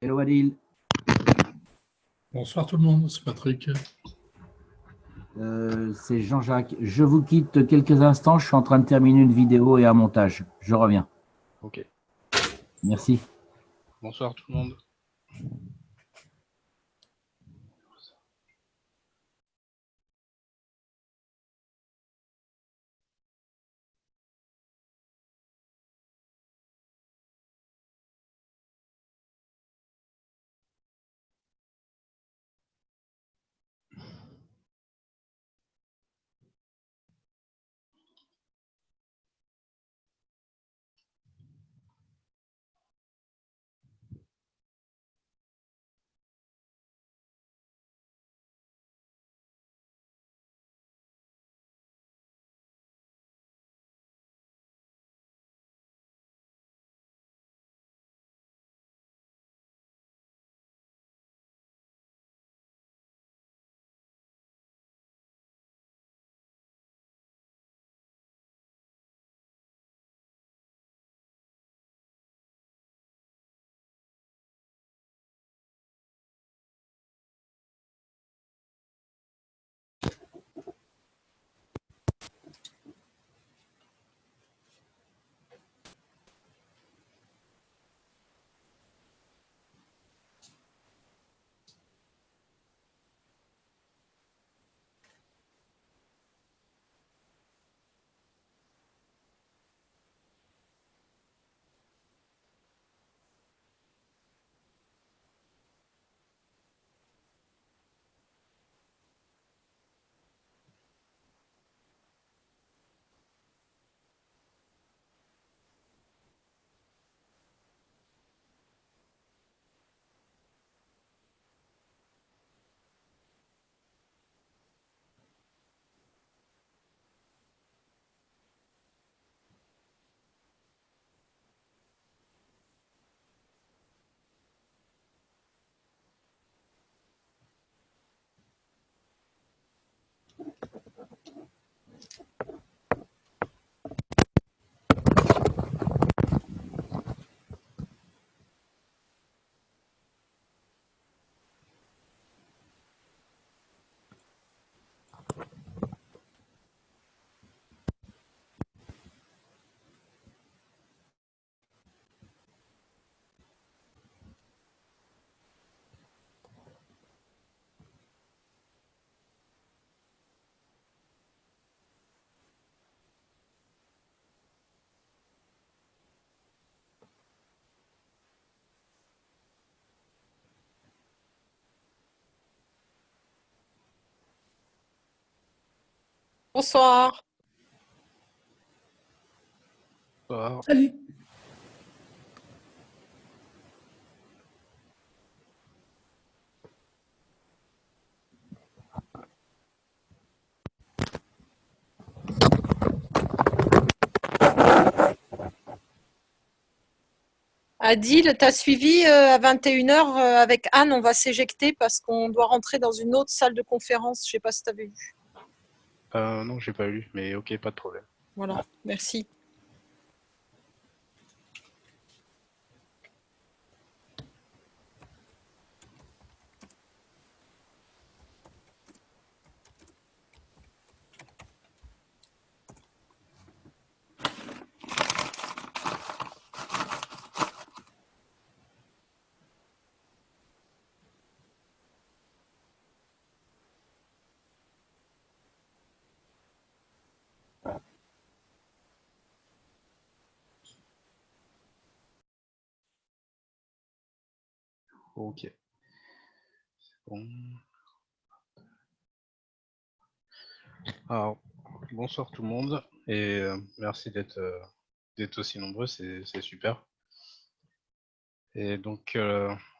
Hello Adil. Bonsoir tout le monde, c'est Patrick. C'est Jean-Jacques. Je vous quitte quelques instants. Je suis en train de terminer une vidéo et un montage. Je reviens. Ok. Merci. Bonsoir tout le monde. Bonsoir. Bonsoir. Salut. Adil, tu as suivi à 21h avec Anne, on va s'éjecter parce qu'on doit rentrer dans une autre salle de conférence. Je ne sais pas si tu avais vu. Non, j'ai pas lu, mais ok, pas de problème. Voilà, merci. Ok. Bon. Alors, bonsoir tout le monde et merci d'être aussi nombreux, c'est super. Et donc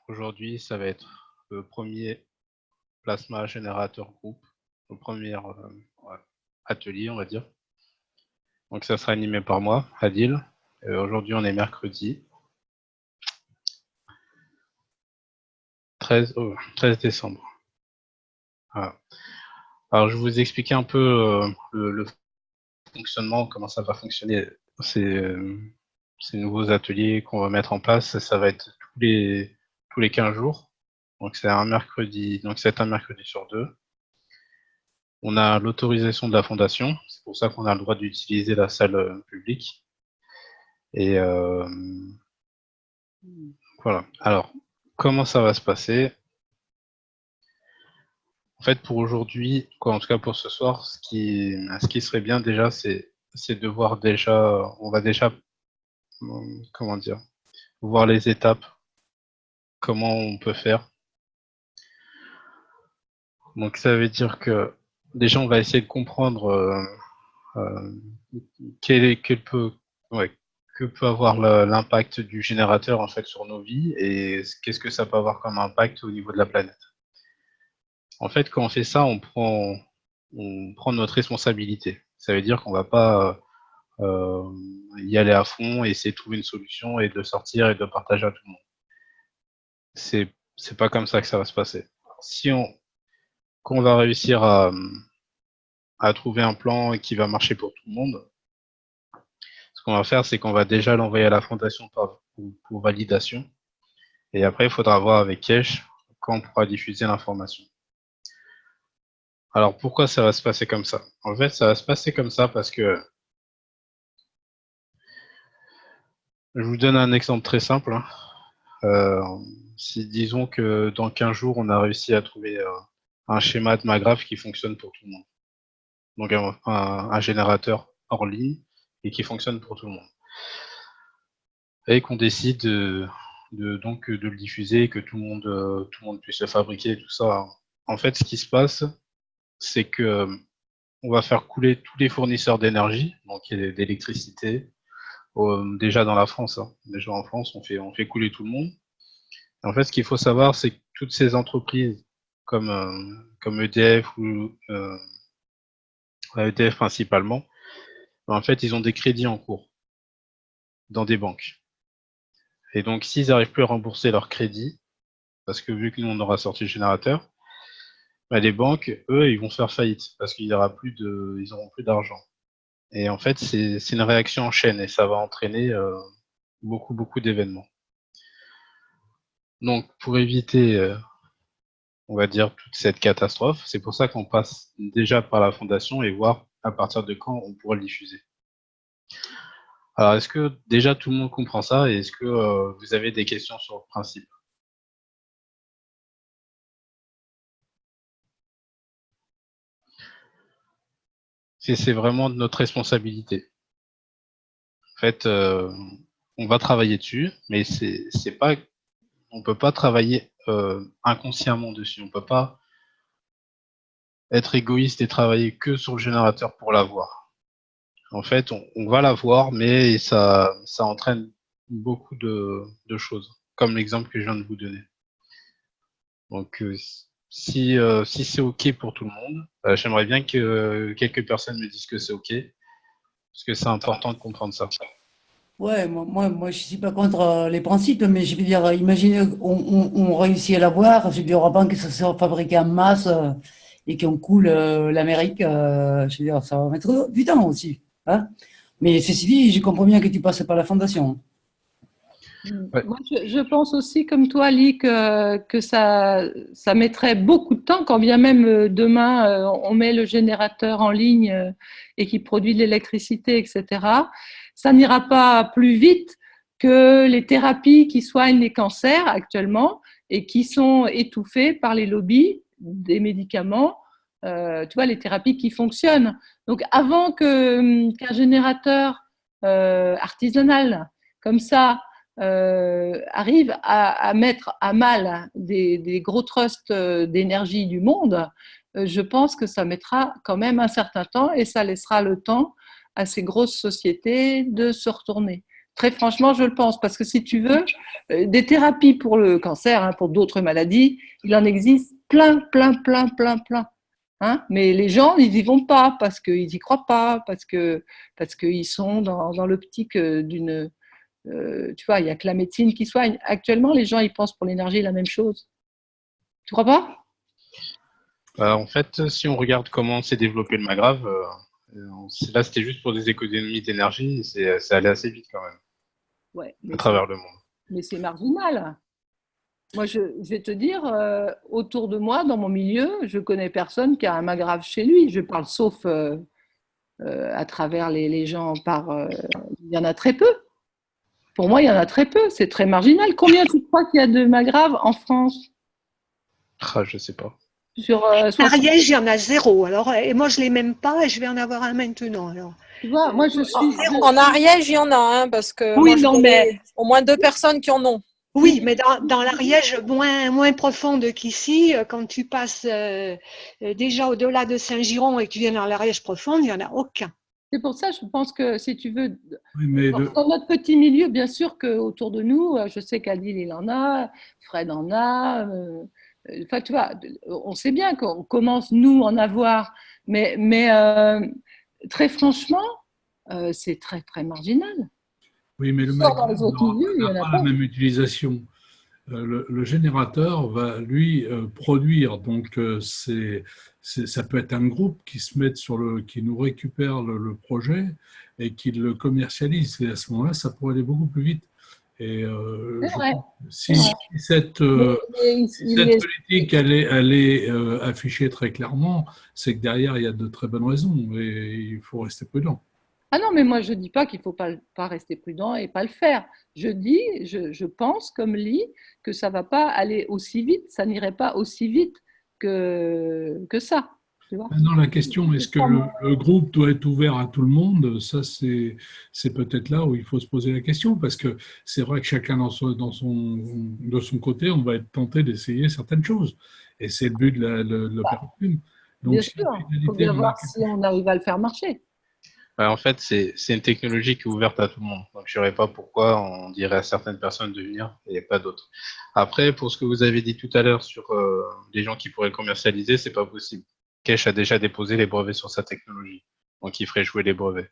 aujourd'hui, ça va être le premier plasma générateur groupe, le premier atelier, on va dire. Donc ça sera animé par moi, Adil. Aujourd'hui, on est mercredi 13 décembre. Voilà. Alors, je vais vous expliquer un peu le fonctionnement, comment ça va fonctionner ces nouveaux ateliers qu'on va mettre en place. Ça va être tous les 15 jours. Donc c'est un mercredi sur 2. On a l'autorisation de la fondation, c'est pour ça qu'on a le droit d'utiliser la salle publique. Et voilà. Alors, comment ça va se passer? En fait, pour aujourd'hui, en tout cas pour ce soir, ce qui serait bien déjà, c'est de voir déjà, on va déjà, comment dire, voir les étapes, comment on peut faire. Donc ça veut dire que déjà, on va essayer de comprendre que peut avoir l'impact du générateur en fait sur nos vies et qu'est-ce que ça peut avoir comme impact au niveau de la planète. En fait, quand on fait ça, on prend notre responsabilité. Ça veut dire qu'on va pas y aller à fond et essayer de trouver une solution et de sortir et de partager à tout le monde. C'est pas comme ça que ça va se passer. Quand on va réussir à trouver un plan qui va marcher pour tout le monde, ce qu'on va faire, c'est qu'on va déjà l'envoyer à la fondation pour validation. Et après, il faudra voir avec Kesh quand on pourra diffuser l'information. Alors, pourquoi ça va se passer comme ça? En fait, ça va se passer comme ça parce que je vous donne un exemple très simple. Si disons que dans 15 jours, on a réussi à trouver un schéma de Magraph qui fonctionne pour tout le monde. Donc un générateur hors ligne et qui fonctionne pour tout le monde. Et qu'on décide donc de le diffuser et que tout le monde puisse le fabriquer et tout ça. En fait, ce qui se passe, c'est que on va faire couler tous les fournisseurs d'énergie, donc d'électricité, déjà dans la France. Déjà en France, on fait couler tout le monde. En fait, ce qu'il faut savoir, c'est que toutes ces entreprises comme EDF ou EDF principalement, en fait, ils ont des crédits en cours dans des banques. Et donc, s'ils n'arrivent plus à rembourser leurs crédits, parce que vu que nous, on aura sorti le générateur, bah, les banques, eux, ils vont faire faillite parce qu'ils n'auront plus d'argent. Et en fait, c'est une réaction en chaîne et ça va entraîner beaucoup d'événements. Donc, pour éviter, on va dire, toute cette catastrophe, c'est pour ça qu'on passe déjà par la fondation et voir à partir de quand on pourra le diffuser. Alors, est-ce que déjà tout le monde comprend ça et est-ce que vous avez des questions sur le principe? C'est vraiment de notre responsabilité. En fait, on va travailler dessus, mais on peut pas travailler inconsciemment dessus. On peut pas être égoïste et travailler que sur le générateur pour l'avoir. En fait, on va l'avoir, mais ça entraîne beaucoup de choses, comme l'exemple que je viens de vous donner. Donc, si c'est OK pour tout le monde, j'aimerais bien que quelques personnes me disent que c'est OK, parce que c'est important de comprendre ça. Ouais, moi, je suis pas contre les principes, mais je veux dire, imaginez on réussit à l'avoir, je veux dire, avant que ça soit fabriqué en masse et qu'on coule l'Amérique, je veux dire, ça va mettre du temps aussi. Hein. Mais ceci dit, je comprends bien que tu passes par la fondation. Ouais. Moi, je pense aussi, comme toi, Ali, que ça mettrait beaucoup de temps, quand bien même demain on met le générateur en ligne et qui produit de l'électricité, etc. Ça n'ira pas plus vite que les thérapies qui soignent les cancers actuellement et qui sont étouffées par les lobbies des médicaments. Tu vois, les thérapies qui fonctionnent. Donc, avant qu'un générateur artisanal comme ça arrive à mettre à mal des gros trusts d'énergie du monde, je pense que ça mettra quand même un certain temps et ça laissera le temps à ces grosses sociétés de se retourner. Très franchement, je le pense, parce que si tu veux, des thérapies pour le cancer, hein, pour d'autres maladies, il en existe plein. Hein, mais les gens, ils n'y vont pas parce qu'ils n'y croient pas, parce qu'ils sont dans l'optique d'une tu vois, il n'y a que la médecine qui soigne. Actuellement, les gens, ils pensent pour l'énergie la même chose. Tu crois pas? En fait, si on regarde comment s'est développé le Magrave, là c'était juste pour des économies d'énergie, c'est allé assez vite quand même, Ouais, à travers le monde. mais c'est marginal. Moi, je vais te dire, autour de moi, dans mon milieu, je connais personne qui a un magrave chez lui. Je parle sauf à travers les gens il y en a très peu. Pour moi, il y en a très peu. C'est très marginal. Combien tu crois qu'il y a de magraves en France Ah, je sais pas. sur À 60? Ariège, il y en a 0. Alors, et moi, je l'ai même pas et je vais en avoir un maintenant. Alors, Tu vois, moi, je suis. En Ariège, il y en a, hein, parce que oui, moi, je non, connais mais au moins 2 personnes qui en ont. oui, mais dans l'Ariège moins profonde qu'ici, quand tu passes déjà au-delà de Saint-Giron et que tu viens dans l'Ariège profonde, il n'y en a aucun. C'est pour ça, je pense que si tu veux, Oui, mais dans notre petit milieu, bien sûr qu'autour de nous, je sais qu'Adil, il en a, Fred en a. Enfin, tu vois, on sait bien qu'on commence, nous, en avoir, mais très franchement, c'est très, très marginal. oui, mais le Sors dans magrave les autres milieux, il n'y en n'a a pas pas. la même utilisation. Le générateur va, lui, produire. Donc, ça peut être un groupe qui se met qui nous récupère le projet et qui le commercialise. Et à ce moment-là, ça pourrait aller beaucoup plus vite. Et C'est vrai. si cette, Mais si cette politique elle est affichée très clairement, c'est que derrière, il y a de très bonnes raisons et il faut rester prudent. Ah non, mais moi, je ne dis pas qu'il ne faut pas rester prudent et pas le faire. Je pense, comme Lee, que ça ne va pas aller aussi vite, ça n'irait pas aussi vite que ça. Tu vois. Maintenant, la question, est-ce que le groupe doit être ouvert à tout le monde? Ça, c'est peut-être là où il faut se poser la question, parce que c'est vrai que chacun de son côté, on va être tenté d'essayer certaines choses. Et c'est le but de l'opération. Bien sûr, il faut bien voir si on arrive à le faire marcher. En fait, c'est une technologie qui est ouverte à tout le monde. Donc, je ne saurais pas pourquoi on dirait à certaines personnes de venir et pas d'autres. Après, pour ce que vous avez dit tout à l'heure sur les gens qui pourraient le commercialiser, c'est pas possible. Cache a déjà déposé les brevets sur sa technologie. Donc, il ferait jouer les brevets.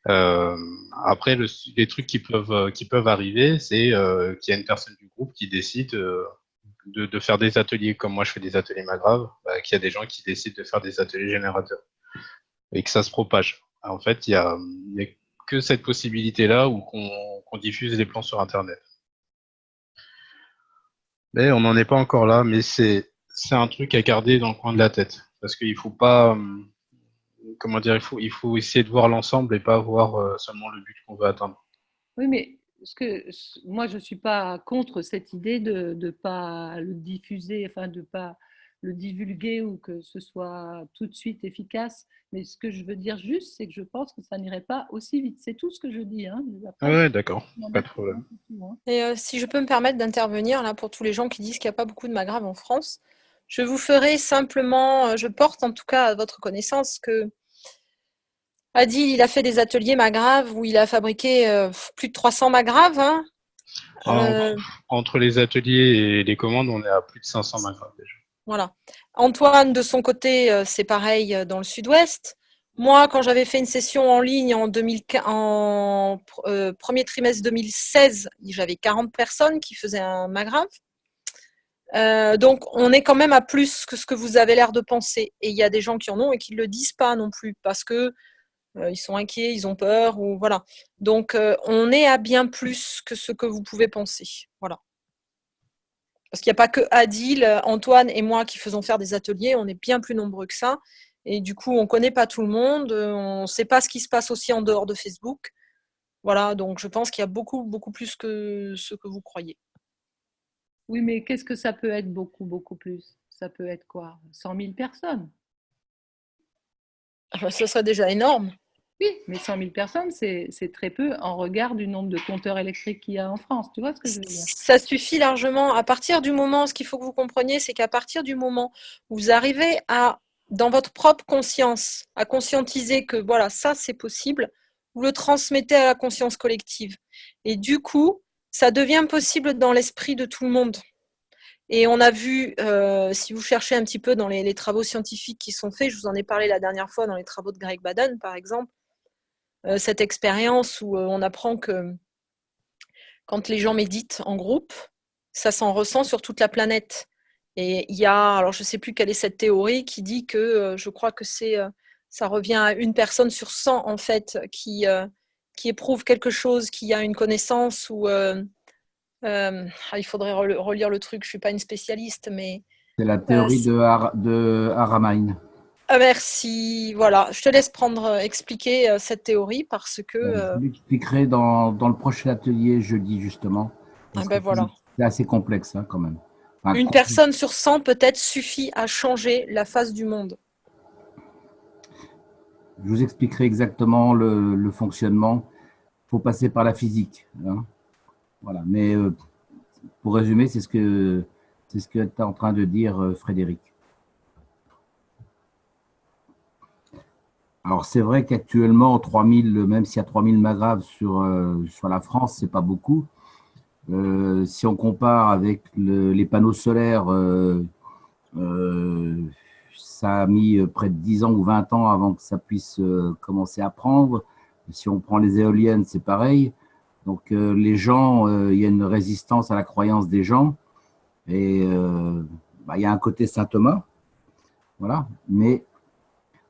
Après, les trucs qui peuvent arriver, c'est qu'il y a une personne du groupe qui décide de faire des ateliers, comme moi je fais des ateliers magrave, qu'il y a des gens qui décident de faire des ateliers générateurs et que ça se propage. En fait, il y a que cette possibilité-là où qu'on diffuse les plans sur Internet. Mais on n'en est pas encore là, mais c'est un truc à garder dans le coin de la tête. Parce qu'il faut pas, comment dire, il faut essayer de voir l'ensemble et pas voir seulement le but qu'on veut atteindre. Oui, mais moi, je ne suis pas contre cette idée de ne pas le diffuser, enfin de ne pas le divulguer ou que ce soit tout de suite efficace. Mais ce que je veux dire juste, c'est que je pense que ça n'irait pas aussi vite. C'est tout ce que je dis. Hein. Après, ouais, d'accord, pas de problème. Et si je peux me permettre d'intervenir là pour tous les gens qui disent qu'il n'y a pas beaucoup de magraves en France, je vous ferai simplement, je porte en tout cas à votre connaissance que Adil, il a fait des ateliers magraves où il a fabriqué plus de 300 magraves. Hein. Entre les ateliers et les commandes, on est à plus de 500 magraves déjà. Voilà. Antoine, de son côté, c'est pareil dans le sud-ouest. Moi, quand j'avais fait une session en ligne en premier trimestre 2016, j'avais 40 personnes qui faisaient un magrave. Donc, on est quand même à plus que ce que vous avez l'air de penser. Et il y a des gens qui en ont et qui ne le disent pas non plus parce que ils sont inquiets, ils ont peur, ou voilà. Donc, on est à bien plus que ce que vous pouvez penser. Voilà. Parce qu'il n'y a pas que Adil, Antoine et moi qui faisons faire des ateliers, on est bien plus nombreux que ça. Et du coup, on ne connaît pas tout le monde, on ne sait pas ce qui se passe aussi en dehors de Facebook. Voilà, donc je pense qu'il y a beaucoup, beaucoup plus que ce que vous croyez. Oui, mais qu'est-ce que ça peut être beaucoup, beaucoup plus? Ça peut être quoi? 100 000 personnes? Ce serait déjà énorme. Oui, mais 100 000 personnes, c'est très peu en regard du nombre de compteurs électriques qu'il y a en France. Tu vois ce que je veux dire? Ça suffit largement. À partir du moment, ce qu'il faut que vous compreniez, c'est qu'à partir du moment où vous arrivez à, dans votre propre conscience, à conscientiser que voilà, ça c'est possible, vous le transmettez à la conscience collective. Et du coup, ça devient possible dans l'esprit de tout le monde. Et on a vu, si vous cherchez un petit peu dans les travaux scientifiques qui sont faits, je vous en ai parlé la dernière fois dans les travaux de Greg Baden, par exemple, cette expérience où on apprend que quand les gens méditent en groupe, ça s'en ressent sur toute la planète. Et il y a, alors je ne sais plus quelle est cette théorie qui dit que, je crois que ça revient à 1 personne sur 100 en fait, qui éprouve quelque chose, qui a une connaissance ou Il faudrait relire le truc, je ne suis pas une spécialiste, mais... C'est la théorie de Haramain. Merci, voilà. Je te laisse expliquer cette théorie parce que... Je l'expliquerai dans le prochain atelier jeudi, justement. Voilà. C'est assez complexe, hein, quand même. Enfin, une personne sur 100 peut-être suffit à changer la face du monde. Je vous expliquerai exactement le fonctionnement. Il faut passer par la physique. Hein. Voilà. Mais pour résumer, c'est ce que tu es en train de dire, Frédéric. Alors, c'est vrai qu'actuellement, 3000, même s'il y a 3000 magraves sur la France, c'est pas beaucoup. Si on compare avec les panneaux solaires, ça a mis près de 10 ans ou 20 ans avant que ça puisse commencer à prendre. Si on prend les éoliennes, c'est pareil. Donc, les gens, il y a une résistance à la croyance des gens. Et il y a un côté Saint Thomas. Voilà. Mais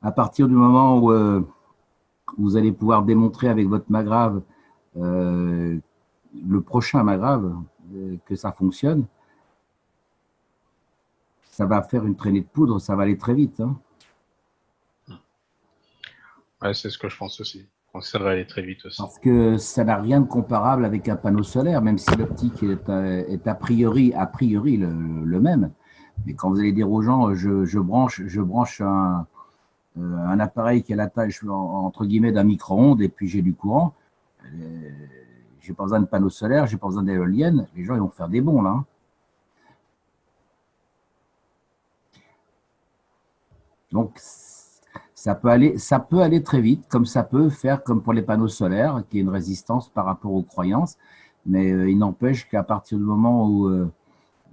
à partir du moment où vous allez pouvoir démontrer avec votre magrave, le prochain magrave, que ça fonctionne, ça va faire une traînée de poudre, ça va aller très vite. Hein. Ouais, c'est ce que je pense aussi. Ça va aller très vite aussi. Parce que ça n'a rien de comparable avec un panneau solaire, même si l'optique est a priori le même. Mais quand vous allez dire aux gens, je branche un appareil qui a la taille, entre guillemets, d'un micro-ondes, et puis j'ai du courant, j'ai pas besoin de panneau solaire, j'ai pas besoin d'éolienne, les gens ils vont faire des bons là. Hein. Donc, ça peut aller très vite, comme ça peut faire comme pour les panneaux solaires, qui est une résistance par rapport aux croyances. Mais il n'empêche qu'à partir du moment où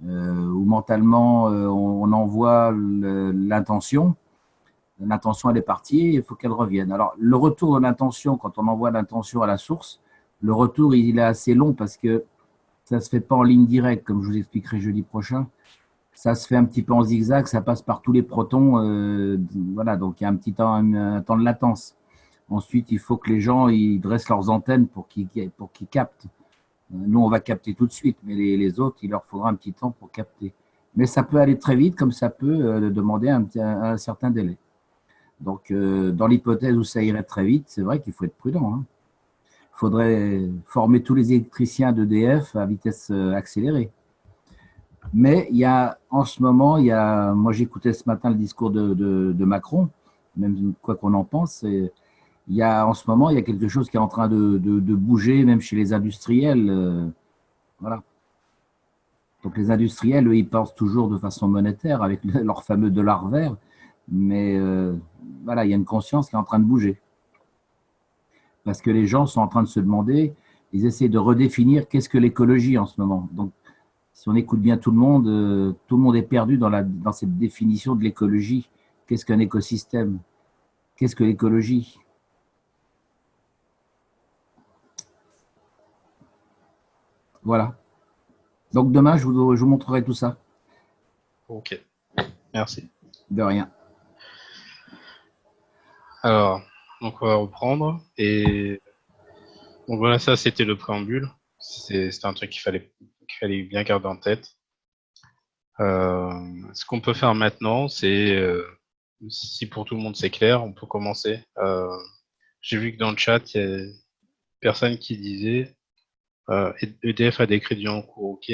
mentalement on envoie l'intention, elle est partie, il faut qu'elle revienne. Alors, le retour de l'intention, quand on envoie l'intention à la source, le retour il est assez long parce que ça ne se fait pas en ligne directe, comme je vous expliquerai jeudi prochain. Ça se fait un petit peu en zigzag, ça passe par tous les protons, voilà, donc il y a un temps de latence. Ensuite, il faut que les gens ils dressent leurs antennes pour qu'ils captent. Nous, on va capter tout de suite, mais les autres, il leur faudra un petit temps pour capter. Mais ça peut aller très vite, comme ça peut demander un certain délai. Donc, dans l'hypothèse où ça irait très vite, c'est vrai qu'il faut être prudent. Hein. Il faudrait former tous les électriciens d'EDF à vitesse accélérée. Mais il y a, en ce moment, moi j'écoutais ce matin le discours de Macron, même quoi qu'on en pense, en ce moment, il y a quelque chose qui est en train de bouger, même chez les industriels. Voilà. Donc les industriels, eux, ils pensent toujours de façon monétaire avec leur fameux dollar vert, mais voilà, il y a une conscience qui est en train de bouger. Parce que les gens sont en train de se demander, ils essaient de redéfinir qu'est-ce que l'écologie en ce moment. Donc, si on écoute bien tout le monde est perdu dans cette définition de l'écologie. Qu'est-ce qu'un écosystème? Qu'est-ce que l'écologie? Voilà. Donc demain, je vous montrerai tout ça. Ok, merci. De rien. Alors, donc on va reprendre. Et donc voilà, ça c'était le préambule. C'est un truc qu'il fallait bien garder en tête. Ce qu'on peut faire maintenant, c'est, si pour tout le monde c'est clair, on peut commencer. J'ai vu que dans le chat, il y a une personne qui disait EDF a des crédits en cours, ok,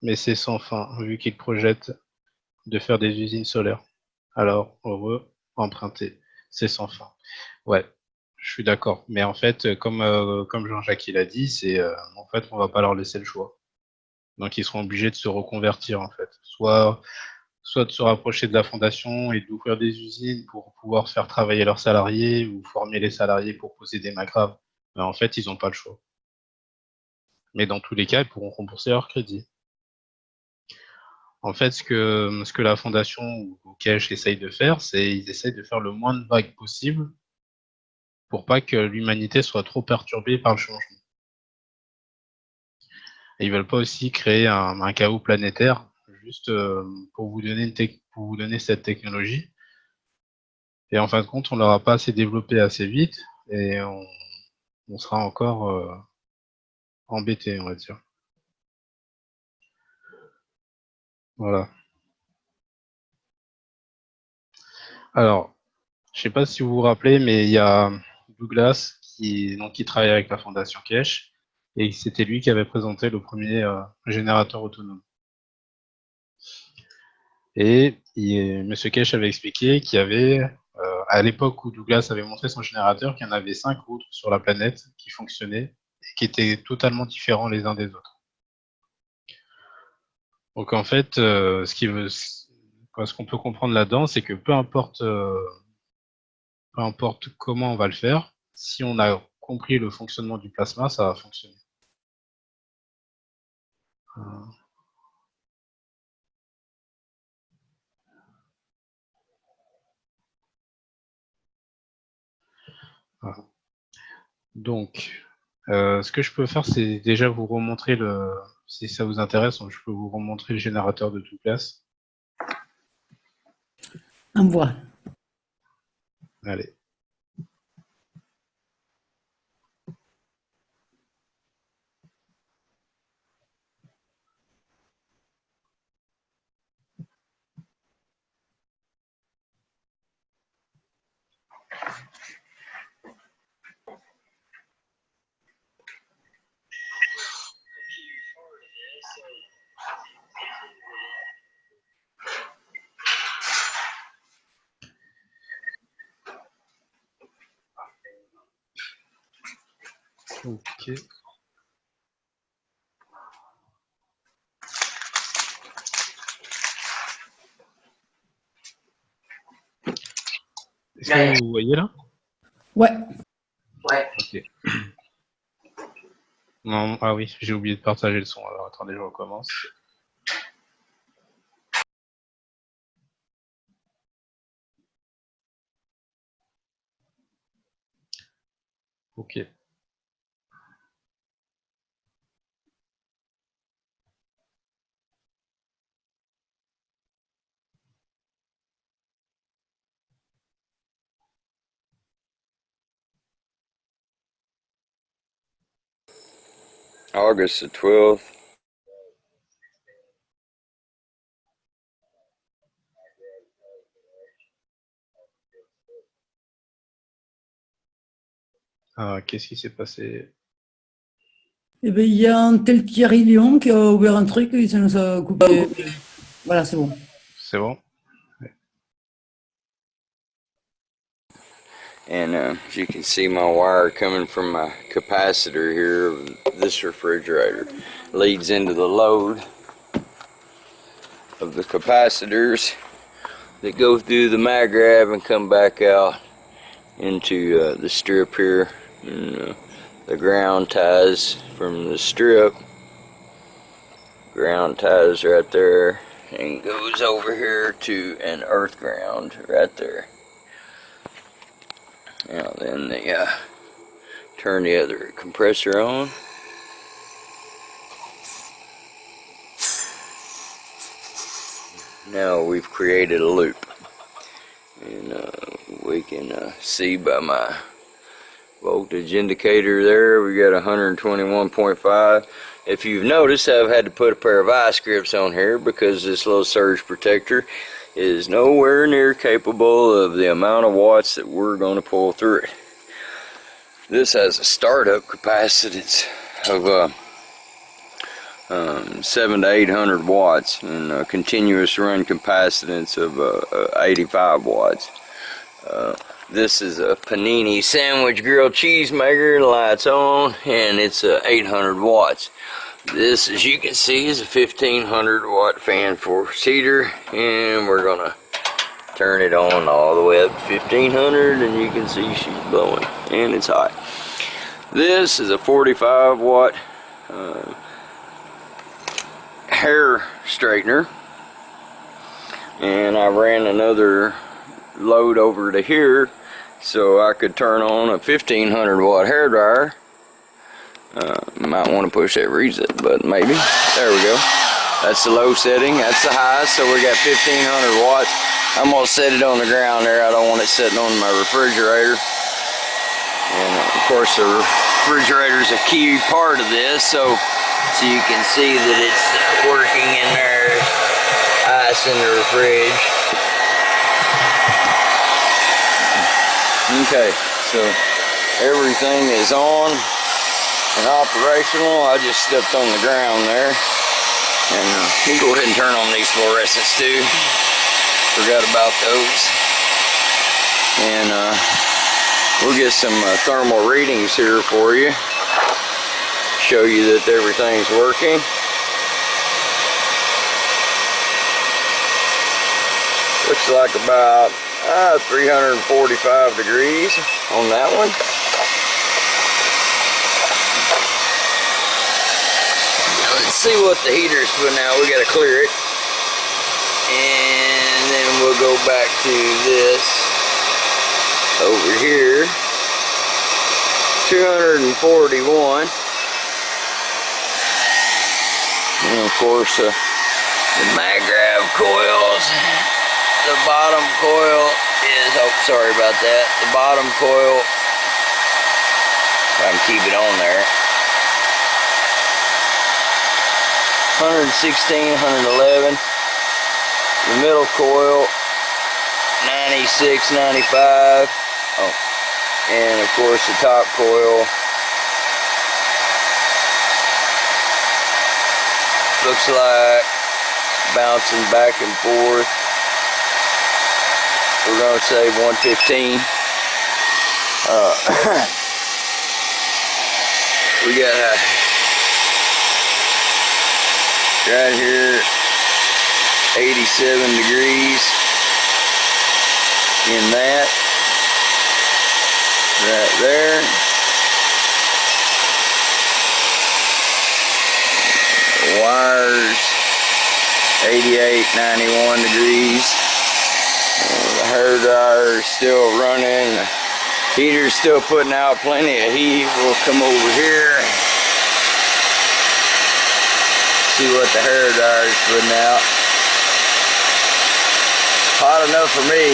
mais c'est sans fin, vu qu'ils projettent de faire des usines solaires. Alors, heureux, emprunter, c'est sans fin. Ouais, je suis d'accord. Mais en fait, comme Jean-Jacques il a dit, en fait, on va pas leur laisser le choix. Donc, ils seront obligés de se reconvertir, en fait. Soit de se rapprocher de la fondation et d'ouvrir des usines pour pouvoir faire travailler leurs salariés ou former les salariés pour poser des magraves. Mais en fait, ils n'ont pas le choix. Mais dans tous les cas, ils pourront rembourser leur crédit. En fait, ce que la fondation ou Cash essaye de faire, c'est ils essayent de faire le moins de vagues possible pour pas que l'humanité soit trop perturbée par le changement. Et ils veulent pas aussi créer un chaos planétaire juste pour vous donner cette technologie. Et en fin de compte, on l'aura pas assez développé assez vite et on sera encore embêté, on va dire. Voilà. Alors, je ne sais pas si vous vous rappelez, mais il y a Douglas qui travaille avec la Fondation Kesh, et c'était lui qui avait présenté le premier générateur autonome. Et M. Kesh avait expliqué qu'il y avait, à l'époque où Douglas avait montré son générateur, qu'il y en avait 5 autres sur la planète qui fonctionnaient et qui étaient totalement différents les uns des autres. Donc en fait, ce qu'on peut comprendre là-dedans, c'est que peu importe comment on va le faire, si on a compris le fonctionnement du plasma, ça va fonctionner. Voilà. Donc, ce que je peux faire, c'est déjà vous remontrer si ça vous intéresse, je peux vous remontrer le générateur de Douglas. Envoie. Allez. Ok. Est-ce que vous voyez là? Ouais. Ok. Non, ah oui, j'ai oublié de partager le son. Alors attendez, je recommence. Ok. August the 12th. Ah, qu'est-ce qui s'est passé? Eh bien, il y a un tel Thierry Lyon qui a ouvert un truc et ça nous a coupé. Voilà, c'est bon. C'est bon? And as you can see, my wire coming from my capacitor here of this refrigerator leads into the load of the capacitors that go through the mag-grav and come back out into the strip here. And, the ground ties from the strip, ground ties right there, and goes over here to an earth ground right there. Now then they turn the other compressor on. Now we've created a loop, and we can see by my voltage indicator there, we got 121.5. If you've noticed, I've had to put a pair of eye grips on here because this little surge protector is nowhere near capable of the amount of watts that we're going to pull through it. This has a startup capacitance of 700 to 800 watts and a continuous run capacitance of 85 watts. This is a Panini sandwich grilled cheese maker, lights on, and it's 800 watts. This, as you can see, is a 1500 watt fan force heater, and we're gonna turn it on all the way up to 1500, and you can see she's blowing, and it's hot. This is a 45 watt hair straightener, and I ran another load over to here so I could turn on a 1500 watt hair dryer. Might want to push that reset button, maybe. There we go. That's the low setting, that's the high, so we got 1500 watts. I'm gonna set it on the ground there. I don't want it sitting on my refrigerator. And of course the refrigerator is a key part of this, so you can see that it's working in there, ice in the fridge. Okay, so everything is on and operational. I just stepped on the ground there. And you can go ahead and turn on these fluorescents too. Forgot about those. And we'll get some thermal readings here for you. Show you that everything's working. Looks like about 345 degrees on that one. Let's see what the heater's putting out. We gotta clear it. And then we'll go back to this over here. 241. And of course, the MagGrav coils. The bottom coil is, oh, sorry about that. The bottom coil, if I can keep it on there. 116, 111. The middle coil, 96, 95. Oh, and of course the top coil looks like bouncing back and forth. We're going to say 115. We got right here 87 degrees in that right there. Wires 88, 91 degrees. The hair dryer is still running. The heater's still putting out plenty of heat. We'll come over here. See what the hair dryer is putting out. Hot enough for me.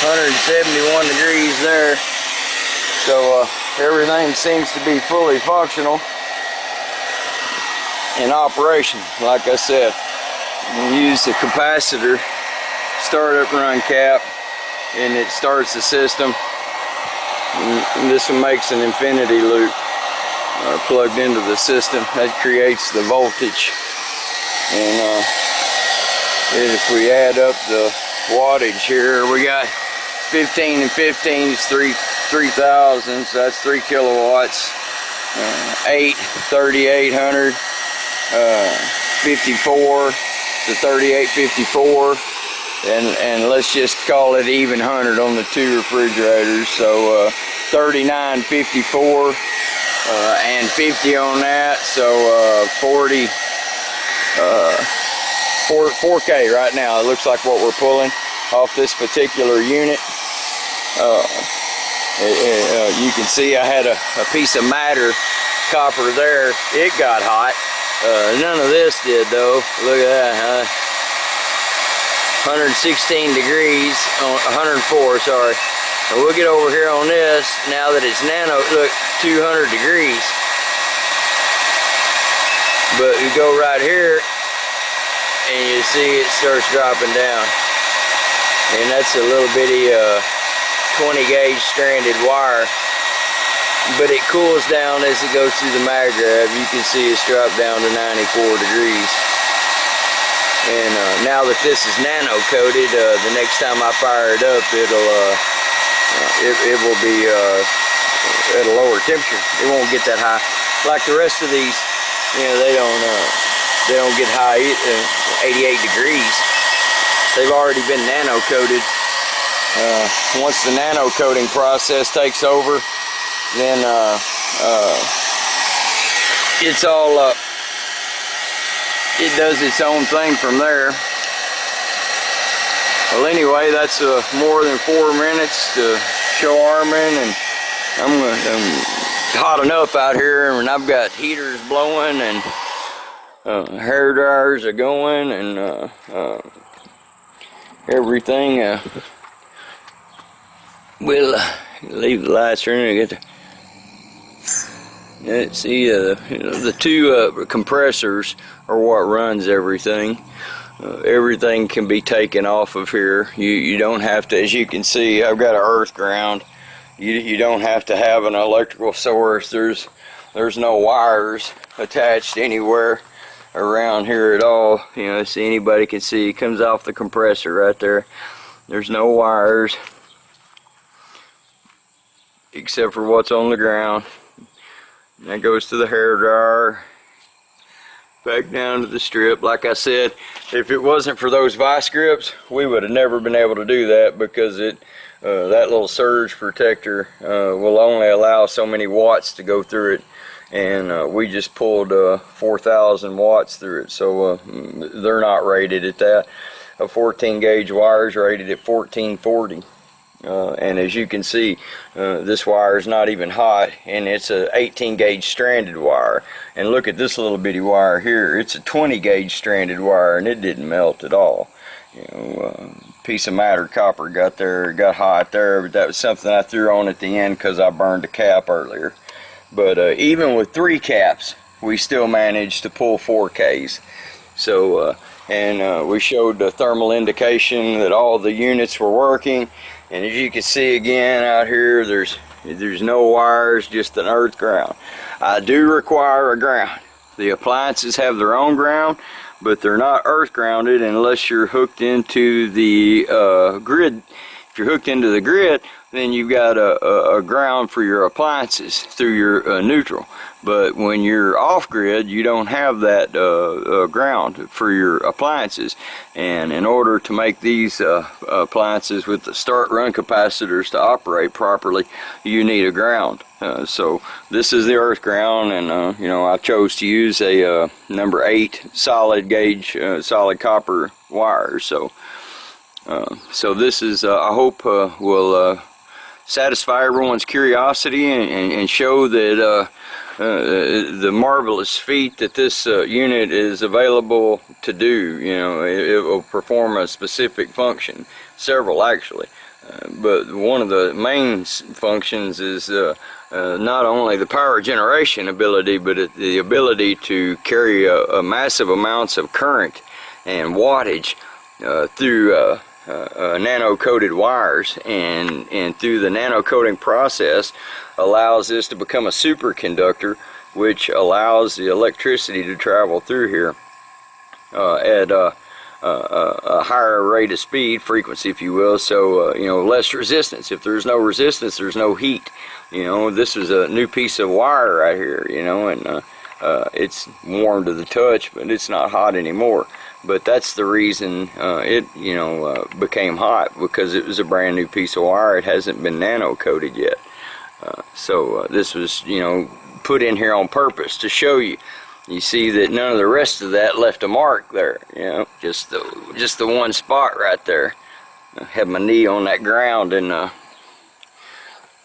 171 degrees there. So everything seems to be fully functional in operation. Like I said, we use the capacitor startup run cap, and it starts the system. And this one makes an infinity loop plugged into the system. That creates the voltage. And if we add up the wattage here, we got 15 and 15 is 3,000, so that's 3 kilowatts. 8, 3,800, 54 to 3854. And let's just call it even 100 on the two refrigerators. So 3954 and 50 on that. So 40, 4K right now. It looks like what we're pulling off this particular unit. You can see I had a piece of matter copper there. It got hot. None of this did though. Look at that, 116 degrees, 104, sorry. And we'll get over here on this, now that it's nano, look, 200 degrees. But you go right here, and you see it starts dropping down. And that's a little bitty 20 gauge stranded wire. But it cools down as it goes through the MagGrav. You can see it's dropped down to 94 degrees. And now that this is nano coated, the next time I fire it up, it will be at a lower temperature. It won't get that high. Like the rest of these, you know, they don't get high, 88 degrees. They've already been nano coated. Once the nano coating process takes over, then it's all it does its own thing from there. Well, anyway, that's more than 4 minutes to show arming, and I'm hot enough out here, and I've got heaters blowing, and hair dryers are going, and everything. We'll leave the lights running. Get there. See, the two compressors are what runs everything. Everything can be taken off of here. You don't have to, as you can see, I've got an earth ground. You don't have to have an electrical source. There's no wires attached anywhere around here at all. You know, see, anybody can see it comes off the compressor right there. There's no wires except for what's on the ground. And that goes to the hair dryer, back down to the strip. Like I said, if it wasn't for those vice grips, we would have never been able to do that, because that little surge protector will only allow so many watts to go through it, and we just pulled 4,000 watts through it, so they're not rated at that. A 14 gauge wire is rated at 1440. And as you can see, this wire is not even hot, and it's a 18 gauge stranded wire. And look at this little bitty wire here. It's a 20 gauge stranded wire, and it didn't melt at all. You know, piece of matter copper got got hot there, but that was something I threw on at the end because I burned a cap earlier. But even with 3 caps, we still managed to pull 4Ks. So, we showed the thermal indication that all the units were working. And as you can see again out here, there's no wires, just an earth ground. I do require a ground. The appliances have their own ground, but they're not earth grounded unless you're hooked into the grid. If you're hooked into the grid, then you've got a ground for your appliances through your neutral. But when you're off grid, you don't have that ground for your appliances. And in order to make these appliances with the start run capacitors to operate properly, you need a ground. So this is the earth ground, and you know, I chose to use a number 8 solid gauge solid copper wire. So this is I hope will satisfy everyone's curiosity and show that the marvelous feat that this unit is available to do. You know, it will perform a specific function, several actually, but one of the main functions is not only the power generation ability, but the ability to carry a massive amounts of current and wattage through nano-coated wires, and through the nano-coating process allows this to become a superconductor, which allows the electricity to travel through here at a higher rate of speed, frequency if you will, so you know, less resistance. If there's no resistance, there's no heat. You know, this is a new piece of wire right here, you know, and it's warm to the touch, but it's not hot anymore. But that's the reason it, you know, became hot, because it was a brand new piece of wire. It hasn't been nano coated yet. So this was, you know, put in here on purpose to show you. You see that none of the rest of that left a mark there. You know, just the one spot right there. I had my knee on that ground, and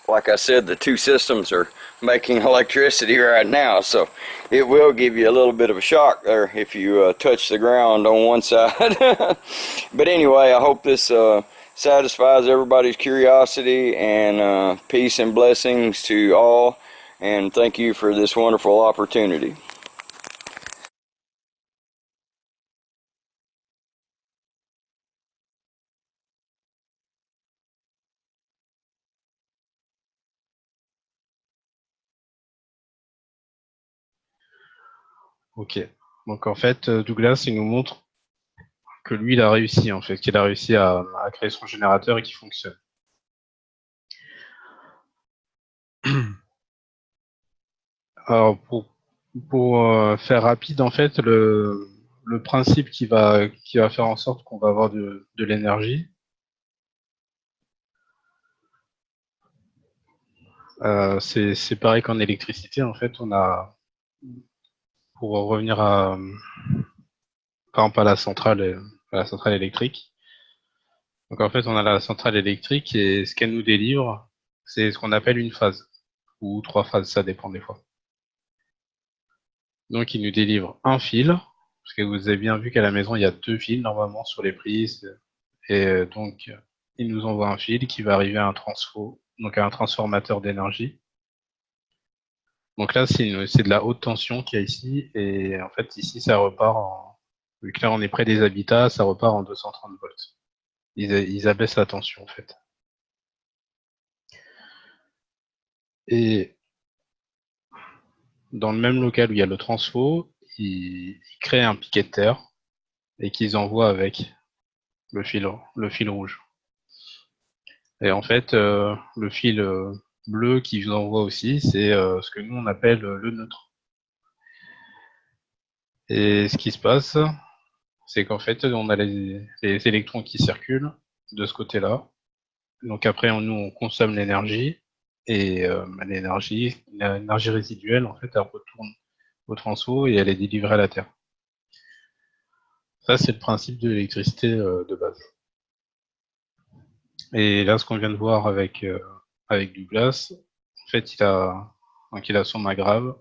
like I said, the two systems are making electricity right now, so it will give you a little bit of a shock there if you touch the ground on one side. But anyway, I hope this satisfies everybody's curiosity, and peace and blessings to all, and thank you for this wonderful opportunity. Ok, donc en fait, Douglas, il nous montre que lui, il a réussi, en fait, qu'il a réussi à créer son générateur et qu'il fonctionne. Alors, pour faire rapide, en fait, le principe qui va faire en sorte qu'on va avoir de l'énergie, c'est pareil qu'en électricité, en fait, on a, pour revenir à, par exemple, à la centrale électrique. Donc en fait, on a la centrale électrique, et ce qu'elle nous délivre, c'est ce qu'on appelle une phase, ou 3 phases, ça dépend des fois. Donc il nous délivre un fil, parce que vous avez bien vu qu'à la maison, il y a 2 fils normalement sur les prises, et donc il nous envoie un fil qui va arriver à un transfo, donc à un transformateur d'énergie. Donc là, c'est de la haute tension qu'il y a ici. Et en fait, ici, ça repart vu que là, on est près des habitats, ça repart en 230 volts. Ils abaissent la tension, en fait. Et dans le même local où il y a le transfo, ils créent un piquet de terre et qu'ils envoient avec le fil rouge. Et en fait, le fil bleu qu'ils envoient aussi, c'est ce que nous on appelle le neutre. Et ce qui se passe, c'est qu'en fait, on a les électrons qui circulent de ce côté-là. Donc après, nous, on consomme l'énergie. Et l'énergie résiduelle, en fait, elle retourne au transfo et elle est délivrée à la Terre. Ça, c'est le principe de l'électricité de base. Et là, ce qu'on vient de voir avec Douglas, en fait, il a son magrave.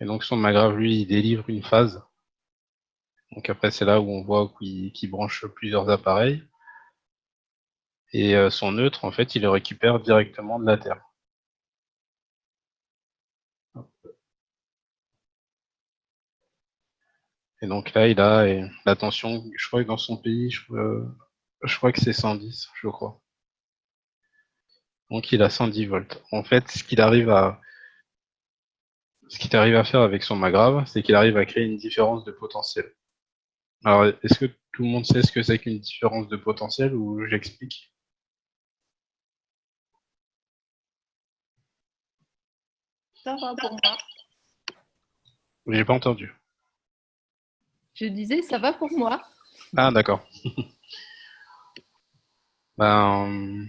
Et donc, son magrave, lui, il délivre une phase. Donc après, c'est là où on voit qu'il branche plusieurs appareils. Et son neutre, en fait, il le récupère directement de la Terre. Et donc là, il a la tension, je crois que dans son pays, je crois que c'est 110, je crois. Donc il a 110 volts. En fait, ce qu'il arrive à faire avec son magrave, c'est qu'il arrive à créer une différence de potentiel. Alors, est-ce que tout le monde sait ce que c'est qu'une différence de potentiel ou j'explique? Ça va pour moi. J'ai pas entendu. Je disais, ça va pour moi. Ah, d'accord. Ben,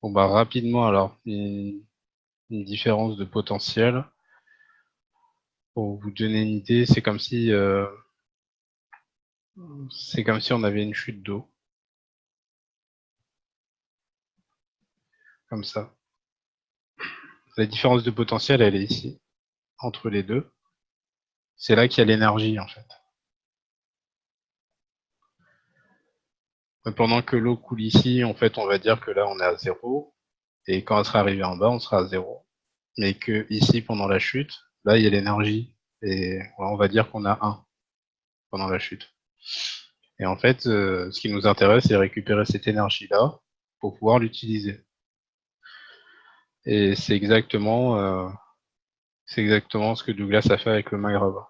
bon, bah, rapidement, alors, une différence de potentiel. Pour vous donner une idée, c'est comme si on avait une chute d'eau. Comme ça. La différence de potentiel, elle est ici, entre les deux. C'est là qu'il y a l'énergie, en fait. Pendant que l'eau coule ici, en fait, on va dire que là, on est à 0. Et quand elle sera arrivée en bas, on sera à 0. Mais que ici, pendant la chute, là, il y a l'énergie. Et on va dire qu'on a 1 pendant la chute. Et en fait, ce qui nous intéresse, c'est récupérer cette énergie-là pour pouvoir l'utiliser. Et c'est exactement ce que Douglas a fait avec le magrave.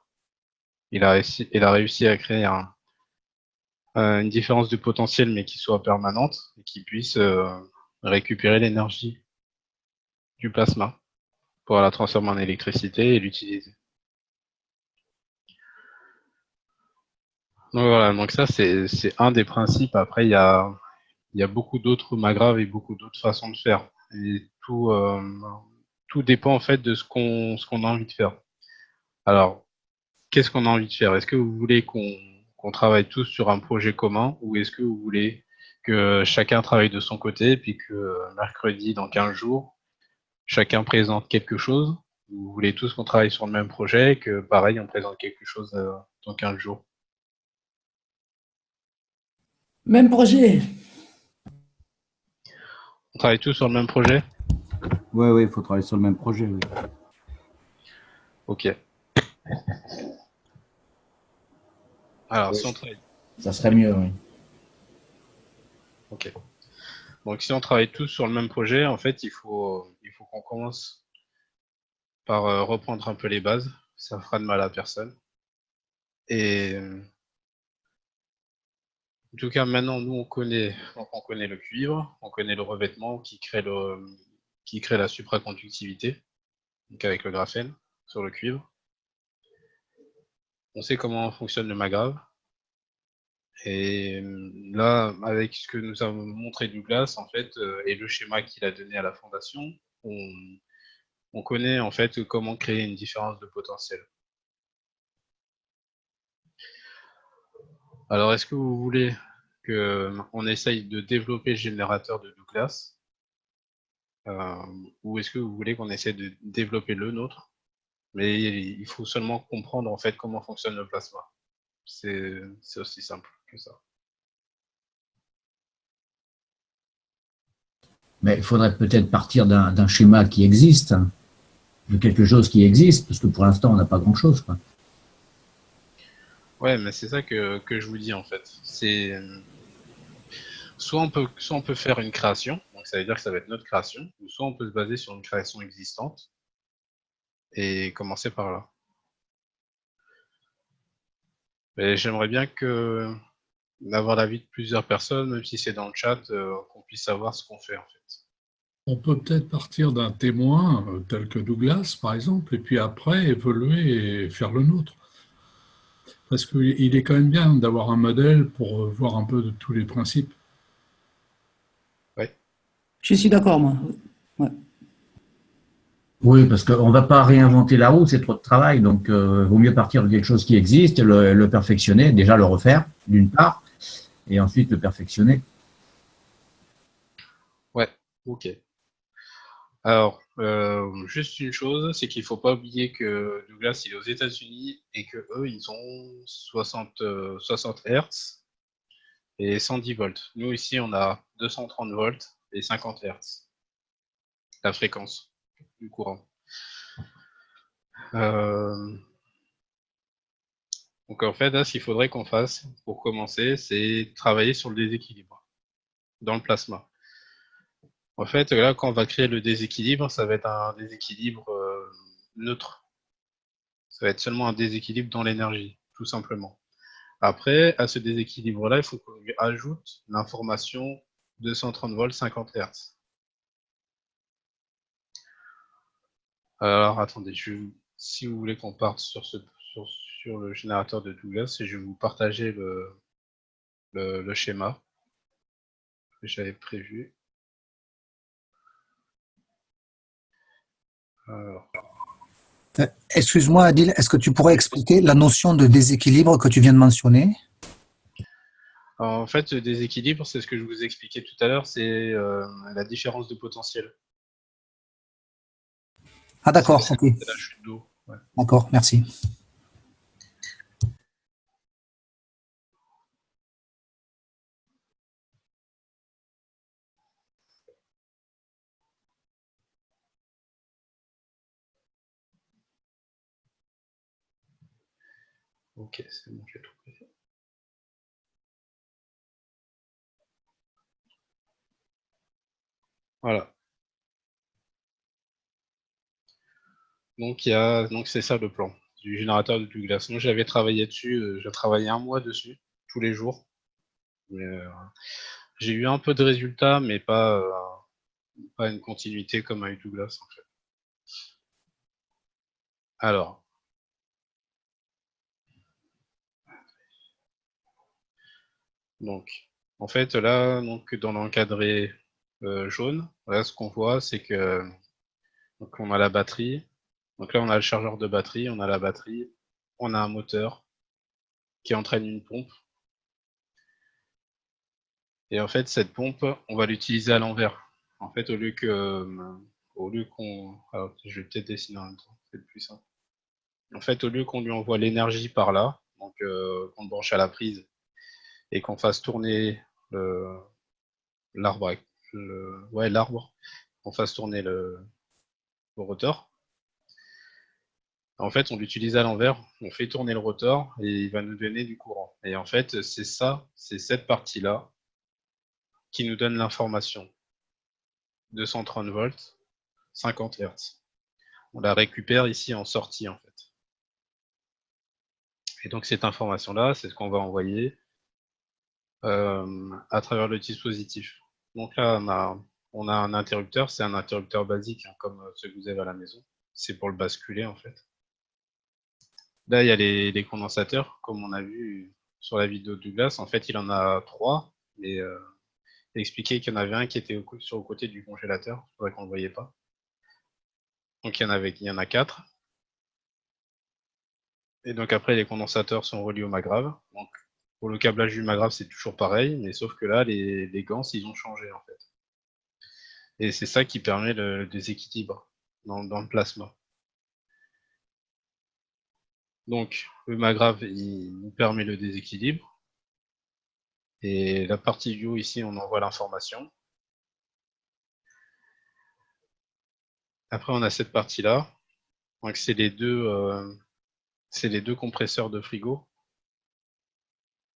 Il a réussi à créer une différence de potentiel, mais qui soit permanente et qui puisse récupérer l'énergie du plasma pour la transformer en électricité et l'utiliser. Donc voilà, donc ça c'est un des principes. Après, il y a beaucoup d'autres magraves et beaucoup d'autres façons de faire. Et tout dépend en fait de ce qu'on a envie de faire. Alors, qu'est-ce qu'on a envie de faire? Est-ce que vous voulez qu'on travaille tous sur un projet commun ou est-ce que vous voulez que chacun travaille de son côté puis que mercredi, dans 15 jours, chacun présente quelque chose? Vous voulez tous qu'on travaille sur le même projet et que pareil, on présente quelque chose dans 15 jours? Même projet. On travaille tous sur le même projet? Oui, il faut travailler sur le même projet. Oui. Ok. Alors, si on travaille... Ça serait mieux, oui. Ok. Donc, si on travaille tous sur le même projet, en fait, il faut qu'on commence par reprendre un peu les bases. Ça fera de mal à personne. Et en tout cas, maintenant, nous, on connaît le cuivre, on connaît le revêtement qui crée la supraconductivité, donc avec le graphène sur le cuivre. On sait comment fonctionne le magrave. Et là, avec ce que nous a montré Douglas, en fait, et le schéma qu'il a donné à la fondation, on connaît en fait comment créer une différence de potentiel. Alors, est-ce que vous voulez qu'on essaye de développer le générateur de Douglas ou est-ce que vous voulez qu'on essaie de développer le nôtre? Mais il faut seulement comprendre en fait comment fonctionne le plasma. C'est aussi simple que ça. Mais il faudrait peut-être partir d'un schéma qui existe, hein, de quelque chose qui existe, parce que pour l'instant, on n'a pas grand-chose, quoi. Ouais, mais c'est ça que je vous dis en fait. C'est soit on peut faire une création, donc ça veut dire que ça va être notre création, ou soit on peut se baser sur une création existante et commencer par là. Et j'aimerais bien d'avoir l'avis de plusieurs personnes, même si c'est dans le chat, qu'on puisse savoir ce qu'on fait en fait. On peut peut-être partir d'un témoin tel que Douglas, par exemple, et puis après évoluer et faire le nôtre. Parce qu'il est quand même bien d'avoir un modèle pour voir un peu de tous les principes. Ouais. Je suis d'accord, moi. Ouais. Oui, parce qu'on ne va pas réinventer la roue, c'est trop de travail. Donc, vaut mieux partir de quelque chose qui existe, le perfectionner, déjà le refaire, d'une part, et ensuite le perfectionner. Ouais, ok. Alors, juste une chose, c'est qu'il ne faut pas oublier que Douglas, il est aux États-Unis et que eux, ils ont 60 Hz et 110 volts. Nous, ici, on a 230 volts et 50 Hz, la fréquence du courant. Donc, en fait, là, ce qu'il faudrait qu'on fasse pour commencer, c'est travailler sur le déséquilibre dans le plasma. En fait, là, quand on va créer le déséquilibre, ça va être un déséquilibre neutre. Ça va être seulement un déséquilibre dans l'énergie, tout simplement. Après, à ce déséquilibre-là, il faut qu'on lui ajoute l'information 230 volts, 50 Hz. Alors, attendez, si vous voulez qu'on parte sur le générateur de Douglas, je vais vous partager le schéma que j'avais prévu. Alors, Excuse-moi, Adil, est-ce que tu pourrais expliquer la notion de déséquilibre que tu viens de mentionner? en fait, le déséquilibre, c'est ce que je vous expliquais tout à l'heure, c'est la différence de potentiel. Ah d'accord, ok. C'est la chute d'eau. Ouais. D'accord, merci. Ok, c'est bon, j'ai tout pris. Voilà. Donc c'est ça le plan du générateur de Douglas. Moi j'avais travaillé dessus, j'ai travaillé un mois dessus, tous les jours. Mais, j'ai eu un peu de résultats, mais pas une continuité comme avec Douglas en fait. Alors, donc en fait là, donc dans l'encadré jaune, là ce qu'on voit c'est que donc on a la batterie. Donc là on a le chargeur de batterie, on a la batterie, on a un moteur qui entraîne une pompe. Et en fait, cette pompe, on va l'utiliser à l'envers. En fait, au lieu qu'on, alors, je vais peut-être dessiner en même temps, c'est le plus simple. En fait, au lieu qu'on lui envoie l'énergie par là, donc qu'on le branche à la prise et qu'on fasse tourner l'arbre, l'arbre, qu'on fasse tourner le rotor. En fait, on l'utilise à l'envers, on fait tourner le rotor et il va nous donner du courant. Et en fait, c'est cette partie-là qui nous donne l'information. 230 volts, 50 Hz. On la récupère ici en sortie, en fait. Et donc, cette information-là, c'est ce qu'on va envoyer à travers le dispositif. Donc là, on a un interrupteur, c'est un interrupteur basique, hein, comme ce que vous avez à la maison. C'est pour le basculer, en fait. Là, il y a les condensateurs, comme on a vu sur la vidéo de Douglas. En fait, il en a 3, mais il a expliqué qu'il y en avait un qui était sur le côté du congélateur. C'est vrai qu'on ne le voyait pas. Donc, il y en a 4. Et donc après, les condensateurs sont reliés au MAGRAV. Donc pour le câblage du MAGRAV, c'est toujours pareil, mais sauf que là, les gants, ils ont changé en fait. Et c'est ça qui permet le déséquilibre dans le plasma. Donc le MAGRAV, il nous permet le déséquilibre. Et la partie du haut ici, on envoie l'information. Après, on a cette partie-là. Donc, c'est les deux compresseurs de frigo.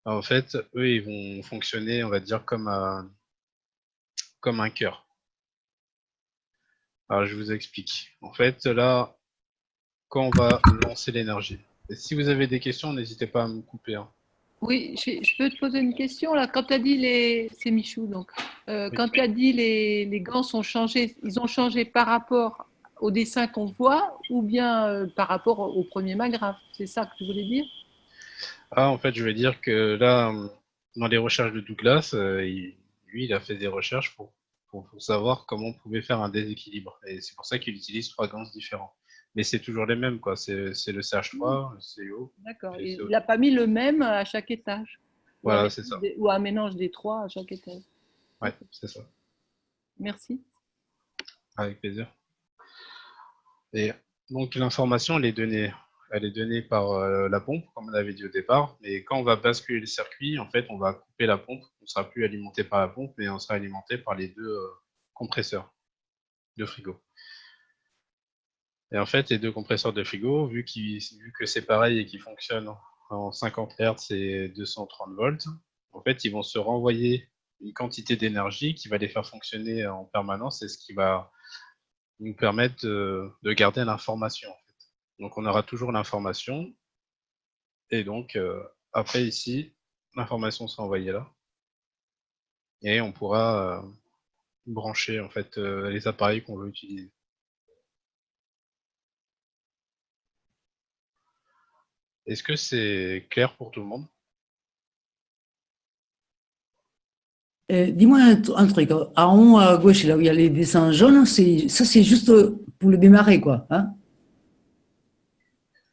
Alors, en fait, eux, ils vont fonctionner, on va dire, comme un cœur. Alors, je vous explique. En fait, là, quand on va lancer l'énergie. Et si vous avez des questions, n'hésitez pas à me couper, hein. Oui, je peux te poser une question là. Quand tu as dit c'est Michou donc, Oui. quand tu as dit les gants sont changés, ils ont changé par rapport au dessin qu'on voit ou bien par rapport au premier magrafe? C'est ça que tu voulais dire? Ah, en fait, je vais dire que là, dans les recherches de Douglas, lui, il a fait des recherches pour savoir comment on pouvait faire un déséquilibre. Et c'est pour ça qu'il utilise 3 gants différents. Mais c'est toujours les mêmes, quoi. C'est le CH3, le CO. D'accord. et le Il CO2. n'a pas mis le même à chaque étage. Voilà, c'est ça. Ou un mélange des trois à chaque étage. Ouais, c'est ça. Merci. Avec plaisir. Et donc, l'information, elle est donnée par la pompe, comme on avait dit au départ. Mais quand on va basculer le circuit, en fait, on va couper la pompe. On ne sera plus alimenté par la pompe, mais on sera alimenté par les deux compresseurs de frigo. Et en fait, les deux compresseurs de frigo, vu que c'est pareil et qu'ils fonctionnent en 50 Hz et 230 volts, en fait, ils vont se renvoyer une quantité d'énergie qui va les faire fonctionner en permanence et ce qui va nous permettre de garder l'information. En fait. Donc, on aura toujours l'information et donc, après ici, l'information sera envoyée là et on pourra brancher en fait les appareils qu'on veut utiliser. Est-ce que c'est clair pour tout le monde? Dis-moi un truc. En haut à gauche, là où il y a les dessins jaunes, ça c'est juste pour le démarrer, quoi. Hein?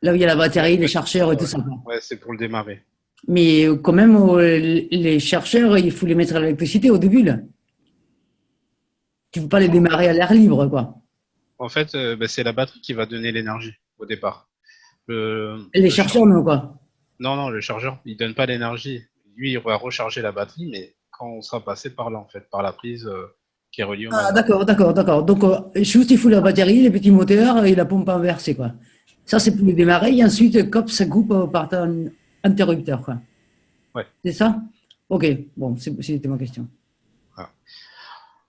Là où il y a la batterie, les chercheurs et tout ça. Quoi. Ouais, c'est pour le démarrer. Mais quand même, les chercheurs, il faut les mettre à l'électricité au début, là. Tu ne peux pas les démarrer à l'air libre, quoi. En fait, c'est la batterie qui va donner l'énergie au départ. Les chercheurs, non, quoi. Non, le chargeur, il donne pas l'énergie. Lui, il va recharger la batterie, mais quand on sera passé par là, en fait, par la prise qui est reliée au Ah, magnéto. d'accord. Donc, juste, il faut la batterie, les petits moteurs et la pompe inversée, quoi. Ça, c'est pour le démarrer. Et ensuite, COP, ça coupe par un interrupteur, quoi. Ouais. C'est ça? Ok, bon, c'était ma question. Voilà.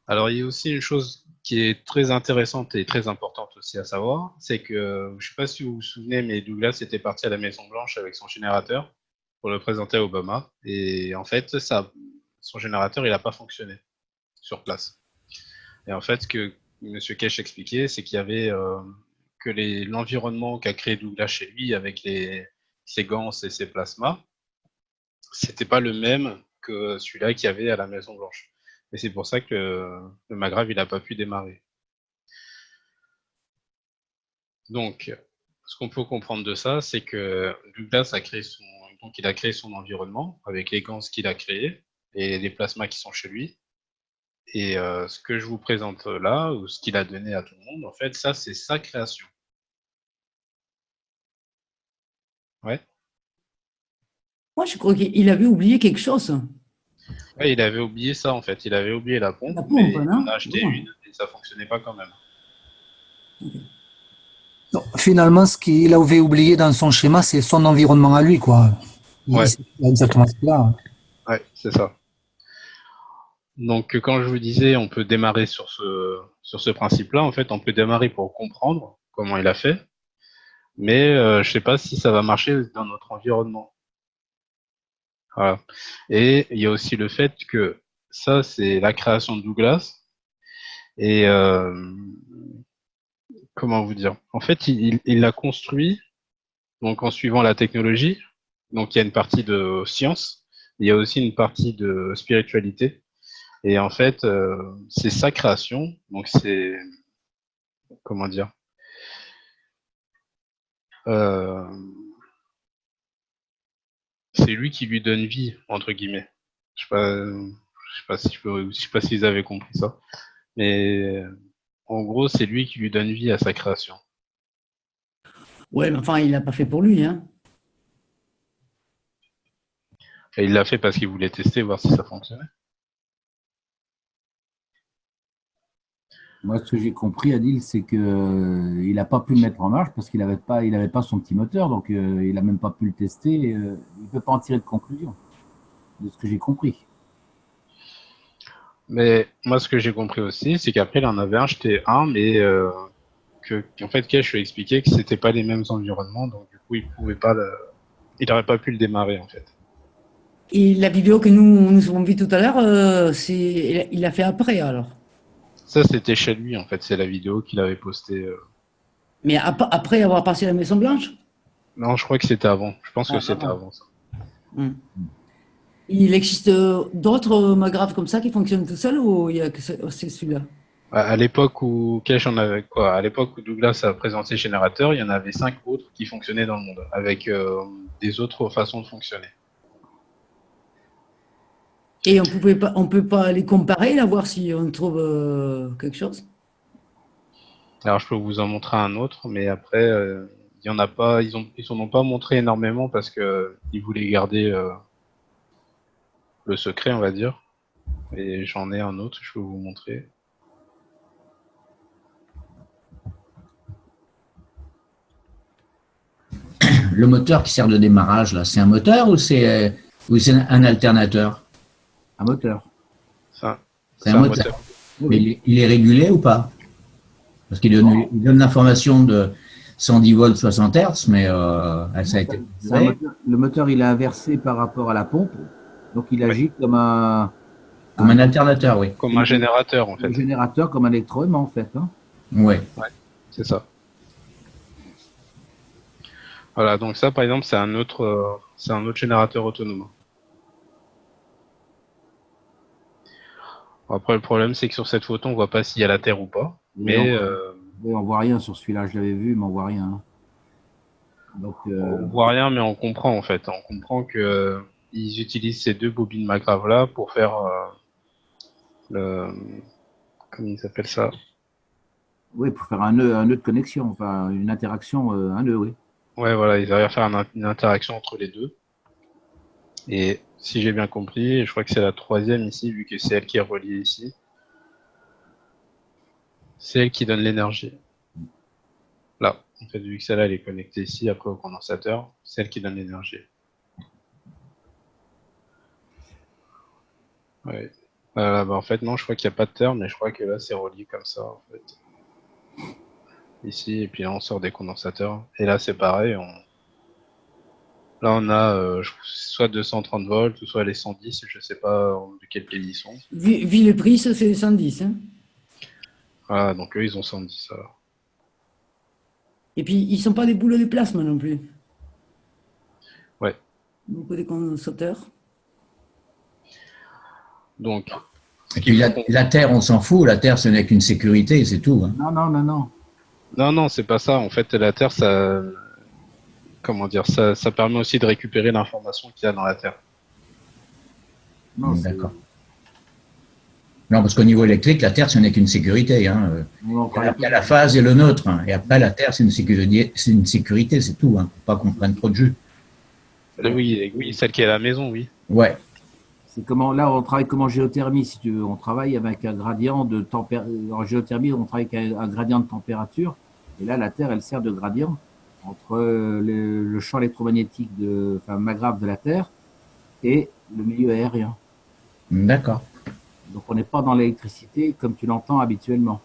Alors, il y a aussi une chose qui est très intéressante et très importante aussi à savoir, c'est que, je ne sais pas si vous vous souvenez, mais Douglas était parti à la Maison-Blanche avec son générateur pour le présenter à Obama. Et en fait, son générateur, il n'a pas fonctionné sur place. Et en fait, ce que M. Kesh expliquait, c'est qu'il y avait que l'environnement qu'a créé Douglas chez lui avec ses gants et ses plasmas, c'était pas le même que celui-là qu'il y avait à la Maison Blanche. Et c'est pour ça que le Magrave, il n'a pas pu démarrer. Donc, ce qu'on peut comprendre de ça, c'est que Douglas il a créé son environnement avec les gants qu'il a créés et les plasmas qui sont chez lui. Et ce que je vous présente là, ou ce qu'il a donné à tout le monde, en fait, ça, c'est sa création. Ouais. Moi, je crois qu'il avait oublié quelque chose. Ouais, il avait oublié ça, en fait. Il avait oublié la pompe, La pompe, mais non? il en a acheté une et ça fonctionnait pas quand même. Non, finalement, ce qu'il avait oublié dans son schéma, c'est son environnement à lui, quoi. Ouais. C'est exactement ce qu'il a. Ouais, c'est ça. Donc, quand je vous disais, on peut démarrer sur ce principe-là, en fait, on peut démarrer pour comprendre comment il a fait, mais je sais pas si ça va marcher dans notre environnement. Voilà. Et il y a aussi le fait que ça, c'est la création de Douglas. Et comment vous dire? En fait, il l'a construit donc en suivant la technologie. Donc, il y a une partie de science, il y a aussi une partie de spiritualité. Et en fait, c'est sa création. Donc, c'est comment dire? C'est lui qui lui donne vie, entre guillemets. Je sais pas je sais pas si vous avez compris ça. Mais en gros, c'est lui qui lui donne vie à sa création. Ouais, mais enfin, il l'a pas fait pour lui, hein. Et il l'a fait parce qu'il voulait tester, voir si ça fonctionnait. Moi, ce que j'ai compris, Adil, c'est que il n'a pas pu le mettre en marche parce qu'il avait pas son petit moteur, donc il n'a même pas pu le tester. Il ne peut pas en tirer de conclusion, de ce que j'ai compris. Mais moi, ce que j'ai compris aussi, c'est qu'après, il en avait acheté un, mais qu'en fait, Kesh lui a expliqué que c'était pas les mêmes environnements, donc du coup, il n'aurait pas pu le démarrer, en fait. Et la vidéo que nous avons vue tout à l'heure, il l'a fait après alors. Ça, c'était chez lui, en fait. C'est la vidéo qu'il avait postée. Mais après avoir passé la Maison Blanche? Non, je crois que c'était avant. Je pense que c'était Avant. avant ça. Hmm. Il existe d'autres magraves comme ça qui fonctionnent tout seuls ou il y a que c'est celui-là? À l'époque où Kesh en avait quoi? À l'époque où Douglas a présenté le générateur, il y en avait 5 autres qui fonctionnaient dans le monde, avec des autres façons de fonctionner. Et on peut pas les comparer, là, voir si on trouve quelque chose? Alors je peux vous en montrer un autre, mais après, il y en a pas, ils en ont pas montré énormément parce que ils voulaient garder le secret, on va dire. Et j'en ai un autre, je peux vous montrer. Le moteur qui sert de démarrage, là, c'est un moteur ou c'est un alternateur? Un moteur. Ça, C'est un moteur. Mais il est régulé ou pas? Parce qu'il donne l'information de 110 volts 60 Hz, mais ça a été. Le moteur, il est inversé par rapport à la pompe, donc il agit comme un alternateur, oui. Comme un générateur, en fait. Un générateur, comme un électroaimant, en fait. Hein. Oui. Ouais, c'est ça. Voilà, donc ça, par exemple, c'est un autre générateur autonome. Après, le problème, c'est que sur cette photo, on voit pas s'il y a la Terre ou pas. Mais on voit rien sur celui-là. Je l'avais vu, mais on voit rien. Donc, on voit rien, mais on comprend en fait. On comprend que ils utilisent ces deux bobines Magrav là pour faire comment ils appellent ça? Oui, pour faire un nœud de connexion, enfin une interaction, un nœud, oui. Ouais, voilà, ils arrivent à faire une interaction entre les deux. Et si j'ai bien compris, je crois que c'est la troisième ici, vu que c'est elle qui est reliée ici. C'est elle qui donne l'énergie. Là, en fait, vu que celle-là, elle est connectée ici, après au condensateur, c'est elle qui donne l'énergie. Ouais. Bah, en fait, non, je crois qu'il n'y a pas de terre, mais je crois que là, c'est relié comme ça, en fait. Ici, et puis là, on sort des condensateurs. Et là, c'est pareil. Là, on a soit 230 volts, ou soit les 110, je ne sais pas de quel pays ils sont. Vu le prix, ça c'est 110. Hein. Voilà, donc eux, ils ont 110 alors. Et puis, ils ne sont pas des boulots de plasma non plus. Ouais. Beaucoup de condensateurs. Donc. Et puis la Terre, on s'en fout. La Terre, ce n'est qu'une sécurité, c'est tout. Hein. Non, c'est pas ça. En fait, la Terre, ça. Comment dire, ça permet aussi de récupérer l'information qu'il y a dans la Terre. D'accord. Non, parce qu'au niveau électrique, la Terre, ce n'est qu'une sécurité. Hein. Il y a la phase et le neutre. Hein. Et après, la Terre, c'est une sécurité, c'est tout. Hein. Faut pas qu'on prenne trop de jus. Oui, celle qui est à la maison, oui. Ouais. C'est comment, là, on travaille comme en géothermie, si tu veux. On travaille avec un gradient de température. En géothermie, on travaille avec un gradient de température. Et là, la Terre, elle sert de gradient entre le champ électromagnétique Magrav de la Terre et le milieu aérien. D'accord. Donc on n'est pas dans l'électricité comme tu l'entends habituellement.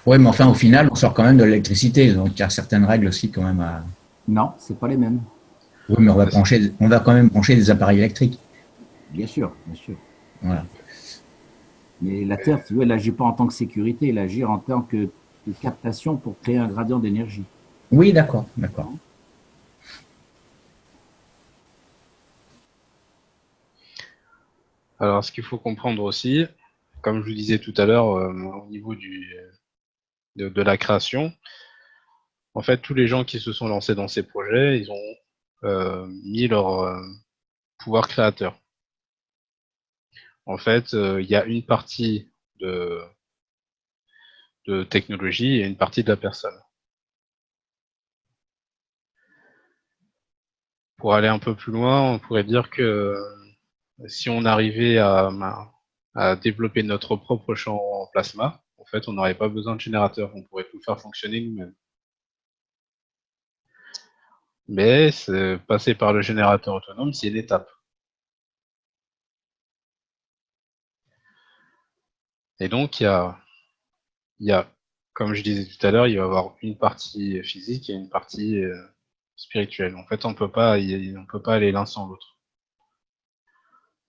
Oui, mais enfin au final, on sort quand même de l'électricité, donc il y a certaines règles aussi quand même à... Non, c'est pas les mêmes. Oui, mais on va quand même brancher des appareils électriques. Bien sûr, bien sûr. Voilà. Mais la Terre, tu vois, elle n'agit pas en tant que sécurité, elle agit en tant que captation pour créer un gradient d'énergie. Oui, d'accord, d'accord. Alors, ce qu'il faut comprendre aussi, comme je vous disais tout à l'heure, au niveau de la création, en fait, tous les gens qui se sont lancés dans ces projets, ils ont mis leur pouvoir créateur. En fait, il y a une partie de technologie et une partie de la personne. Pour aller un peu plus loin, on pourrait dire que si on arrivait à développer notre propre champ en plasma, en fait, on n'aurait pas besoin de générateur, on pourrait tout faire fonctionner nous-mêmes. Mais passer par le générateur autonome, c'est une étape. Et donc, il y a, comme je disais tout à l'heure, il va y avoir une partie physique et une partie spirituelle. En fait, on peut pas aller l'un sans l'autre.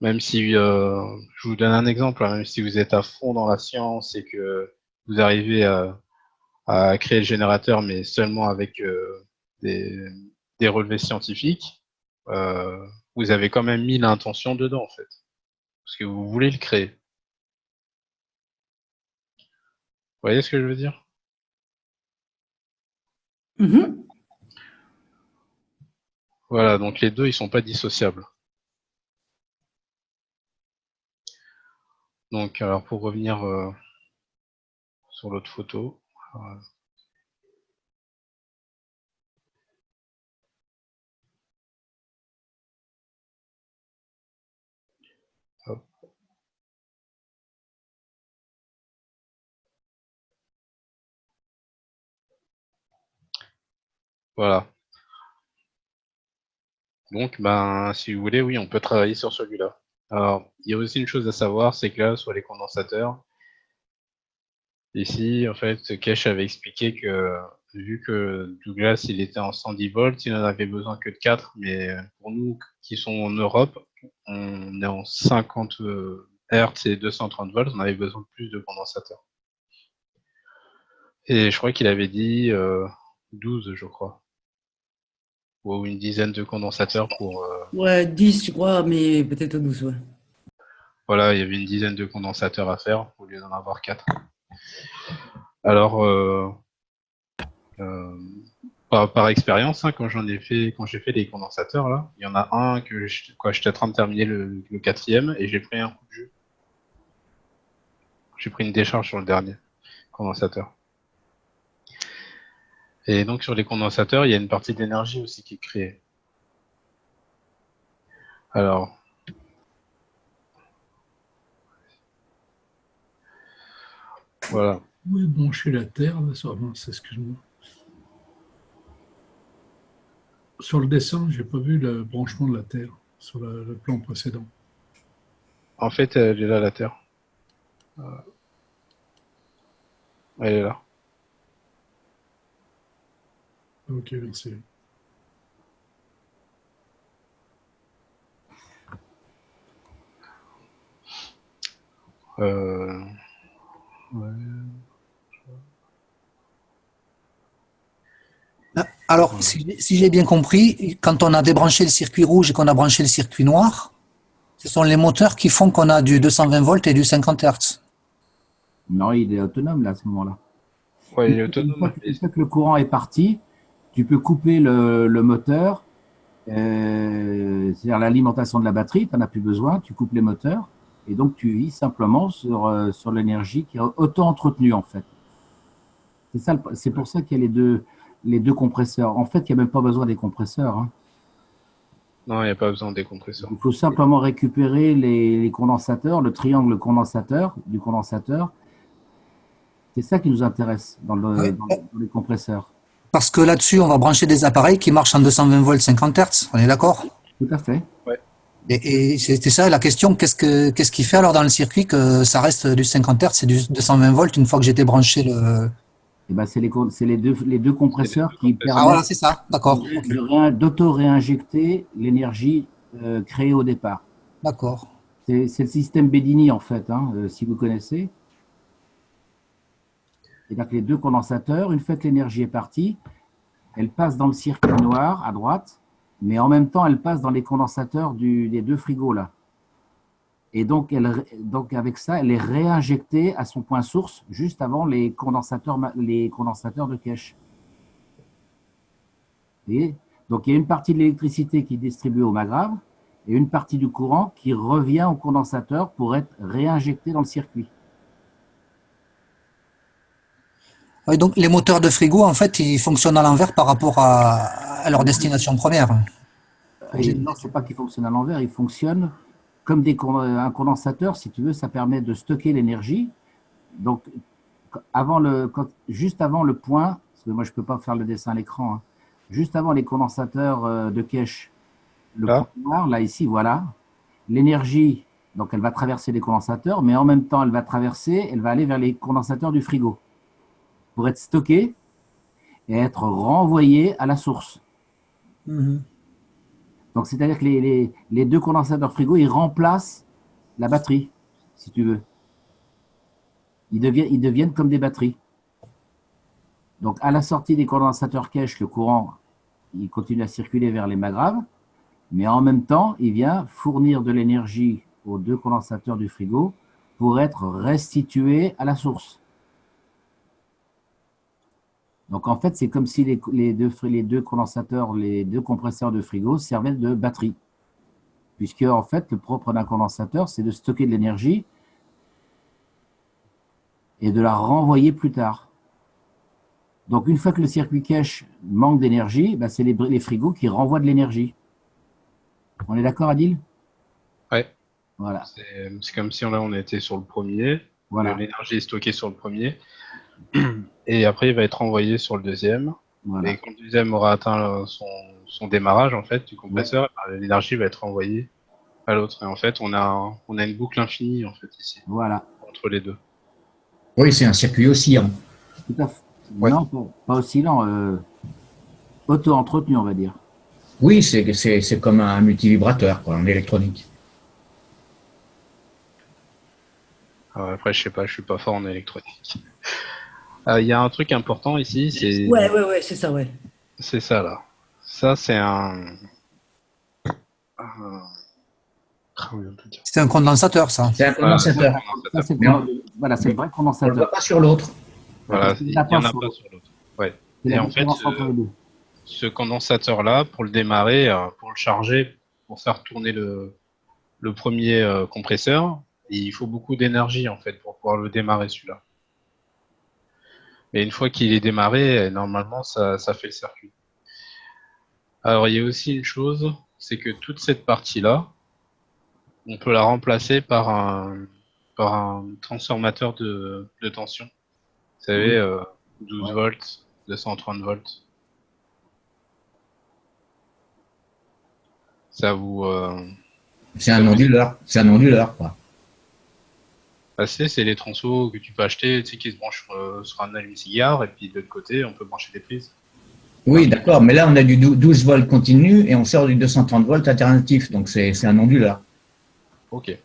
Même si, je vous donne un exemple, hein, même si vous êtes à fond dans la science et que vous arrivez à créer le générateur, mais seulement avec des relevés scientifiques, vous avez quand même mis l'intention dedans, en fait. Parce que vous voulez le créer. Vous voyez ce que je veux dire? Voilà, donc les deux, ils sont pas dissociables. Donc, alors pour revenir sur l'autre photo. Hop. Voilà. Donc, ben, si vous voulez, oui, on peut travailler sur celui-là. Alors, il y a aussi une chose à savoir, c'est que là, sur les condensateurs, ici, en fait, Kesh avait expliqué que, vu que Douglas, il était en 110 volts, il n'en avait besoin que de 4, mais pour nous, qui sont en Europe, on est en 50 Hz et 230 volts, on avait besoin de plus de condensateurs. Et je crois qu'il avait dit 12, je crois. Ou une dizaine de condensateurs pour... Ouais, 10, je crois, mais peut-être 12, ouais. Voilà, il y avait une dizaine de condensateurs à faire, au lieu d'en avoir 4. Alors, par expérience, hein, quand j'ai fait les condensateurs, là, il y en a un que j'étais en train de terminer le 4e, et j'ai pris un coup de jus. J'ai pris une décharge sur le dernier condensateur. Et donc sur les condensateurs, il y a une partie d'énergie aussi qui est créée. Alors, voilà. Où est branché la Terre là, excuse-moi. Sur le dessin, j'ai pas vu le branchement de la Terre sur le plan précédent. En fait, elle est là, la Terre. Elle est là. Ok, merci. Ouais. Alors, si j'ai bien compris, quand on a débranché le circuit rouge et qu'on a branché le circuit noir, ce sont les moteurs qui font qu'on a du 220 volts et du 50 Hz. Non, il est autonome là, à ce moment-là. Ouais, il est autonome. Une fois que le courant est parti, tu peux couper le moteur, c'est-à-dire l'alimentation de la batterie, tu n'en as plus besoin, tu coupes les moteurs, et donc tu vis simplement sur l'énergie qui est auto-entretenue en fait. C'est pour ça qu'il y a les deux compresseurs. En fait, il n'y a même pas besoin des compresseurs. Hein. Non, il n'y a pas besoin des compresseurs. Il faut simplement récupérer les condensateurs, le triangle condensateur du condensateur. C'est ça qui nous intéresse dans les compresseurs. Parce que là-dessus, on va brancher des appareils qui marchent en 220 volts 50 Hz, on est d'accord? Tout à fait. Ouais. Et c'était ça la question, qu'est-ce qui fait alors dans le circuit que ça reste du 50 Hz et du 220 volts une fois que j'étais branché le... Eh ben, c'est les deux compresseurs qui permettent Ah voilà, c'est ça, d'accord. d'auto-réinjecter l'énergie créée au départ. D'accord. C'est le système Bedini en fait, hein, si vous connaissez. C'est-à-dire que les deux condensateurs, une fois que l'énergie est partie, elle passe dans le circuit noir à droite, mais en même temps, elle passe dans les condensateurs des deux frigos là. Et donc, avec ça, elle est réinjectée à son point source juste avant les condensateurs de cache. Et donc, il y a une partie de l'électricité qui est distribuée au magrave et une partie du courant qui revient au condensateur pour être réinjecté dans le circuit. Oui, donc les moteurs de frigo, en fait, ils fonctionnent à l'envers par rapport à leur destination première. Non, c'est pas qu'ils fonctionnent à l'envers, ils fonctionnent comme un condensateur, si tu veux, ça permet de stocker l'énergie. Donc, juste avant le point, parce que moi je ne peux pas faire le dessin à l'écran, hein, juste avant les condensateurs de Kesh, le point noir, là ici, voilà, l'énergie, donc elle va traverser les condensateurs, mais en même temps elle va aller vers les condensateurs du frigo pour être stockée et être renvoyée à la source. Donc c'est-à-dire que les deux condensateurs frigo, ils remplacent la batterie, si tu veux. Ils deviennent comme des batteries. Donc, à la sortie des condensateurs Kesh, le courant, il continue à circuler vers les magraves, mais en même temps, il vient fournir de l'énergie aux deux condensateurs du frigo pour être restitué à la source. Donc, en fait, c'est comme si les deux condensateurs, les deux compresseurs de frigo servaient de batterie. Puisque, en fait, le propre d'un condensateur, c'est de stocker de l'énergie et de la renvoyer plus tard. Donc, une fois que le circuit Kesh manque d'énergie, ben, c'est les frigos qui renvoient de l'énergie. On est d'accord, Adil? Ouais. Voilà. C'est comme si là, on était sur le premier. Voilà. L'énergie est stockée sur le premier. Et après, il va être renvoyé sur le deuxième. Voilà. Et quand le deuxième aura atteint son démarrage, en fait, du compresseur, l'énergie va être renvoyée à l'autre. Et en fait, on a une boucle infinie, en fait, ici. Voilà. Entre les deux. Oui, c'est un circuit oscillant. Tout à fait. Ouais. Non, pas oscillant. Auto-entretenu, on va dire. Oui, c'est comme un multivibrateur, quoi, en électronique. Alors après, je sais pas, je suis pas fort en électronique. Il y a un truc important ici, c'est... Ouais, c'est ça, ouais. C'est ça, là. Ça, c'est C'est un condensateur, ça. C'est un condensateur. Voilà, c'est le vrai condensateur. On ne le voit pas sur l'autre. Voilà, il n'y en a pas sur l'autre. Ouais. Et en fait, ce condensateur-là, pour le démarrer, pour le charger, pour faire tourner le premier compresseur, il faut beaucoup d'énergie, en fait, pour pouvoir le démarrer, celui-là. Mais une fois qu'il est démarré, normalement, ça fait le circuit. Alors, il y a aussi une chose, c'est que toute cette partie-là, on peut la remplacer par un transformateur de tension. Vous savez, 12 volts, 230 volts. Ça vous... C'est un onduleur. C'est un onduleur, quoi. C'est les transos que tu peux acheter, tu sais, qui se branchent sur un allume-cigare, et puis de l'autre côté, on peut brancher des prises. Oui, d'accord, mais là, on a du 12 volts continu et on sort du 230 volts alternatif, donc c'est un onduleur. Ok.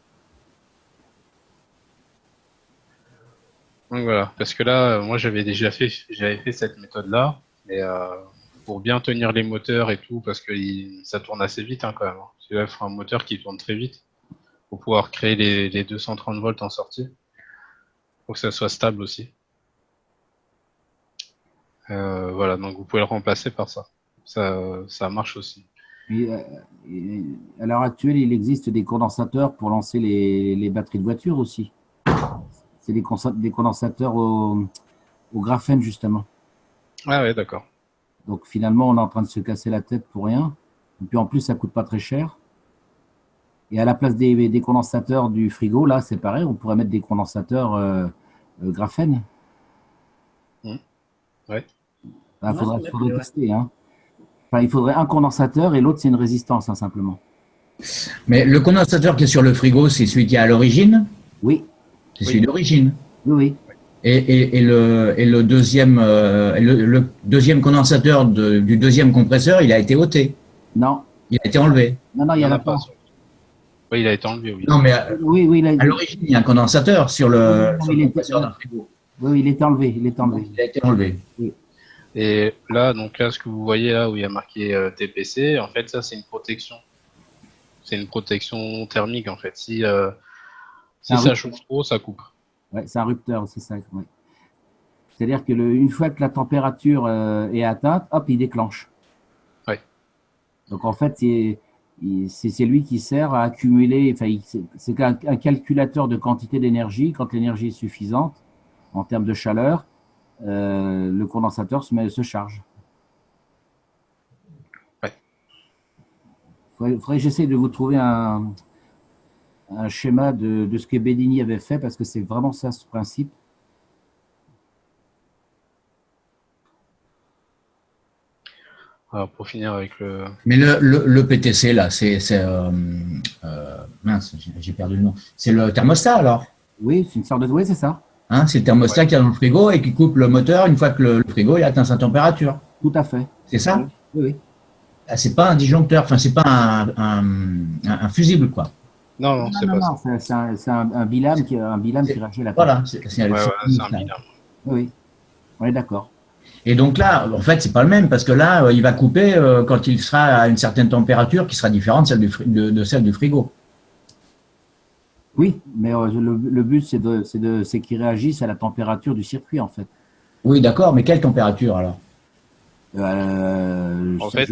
Donc voilà, parce que là, moi, j'avais fait cette méthode-là, mais pour bien tenir les moteurs et tout, parce que ça tourne assez vite, hein, quand même. Parce que là, il faut un moteur qui tourne très vite pour pouvoir créer les 230 volts en sortie, pour que ça soit stable aussi. Voilà, donc vous pouvez le remplacer par ça. Ça marche aussi. Et, à l'heure actuelle, il existe des condensateurs pour lancer les batteries de voiture aussi. C'est des condensateurs au graphène, justement. Ah ouais, d'accord. Donc finalement, on est en train de se casser la tête pour rien. Et puis en plus, ça coûte pas très cher. Et à la place des condensateurs du frigo, là, c'est pareil, on pourrait mettre des condensateurs graphène. Ouais. Il faudrait tester. Hein. Enfin, il faudrait un condensateur et l'autre, c'est une résistance, hein, simplement. Mais le condensateur qui est sur le frigo, c'est celui qui est à l'origine? Oui. C'est celui d'origine? Oui. Et le deuxième condensateur du deuxième compresseur, il a été ôté? Non. Il a été enlevé? Non, il n'y en a pas. Oui, il a été enlevé, oui. Non, mais à l'origine, il y a un condensateur sur le compresseur d'un frigo. Oui, il est enlevé. Il a été enlevé. Oui. Et là, ce que vous voyez là où il y a marqué TPC, en fait, ça, c'est une protection. C'est une protection thermique, en fait. Si ça chauffe trop, ça coupe. Oui, c'est un rupteur, c'est ça. Ouais. C'est-à-dire que une fois que la température est atteinte, hop, il déclenche. Oui. Donc, en fait, c'est lui qui sert à accumuler, c'est un calculateur de quantité d'énergie. Quand l'énergie est suffisante, en termes de chaleur, le condensateur se charge. Ouais. Faudrait que j'essaie de vous trouver un schéma de ce que Bedini avait fait, parce que c'est vraiment ça, ce principe. Alors, pour finir avec le… Mais le PTC, là, mince, j'ai perdu le nom. C'est le thermostat, alors? Oui, c'est une sorte de… Oui, c'est ça. Hein, c'est le thermostat qui est dans le frigo et qui coupe le moteur une fois que le frigo il atteint sa température. Tout à fait. C'est ça? Oui, oui. Ah, c'est pas un disjoncteur, enfin, c'est pas un fusible, quoi. Non, non, c'est pas ça. C'est un bilame qui réagit à la… Voilà, c'est Ouais, voilà, c'est un binôme. Oui, on est d'accord. Et donc là, en fait, c'est pas le même parce que là, il va couper quand il sera à une certaine température qui sera différente de celle du frigo. Oui, mais le but, c'est qu'ils réagissent à la température du circuit, en fait. Oui, d'accord, mais quelle température alors? En fait,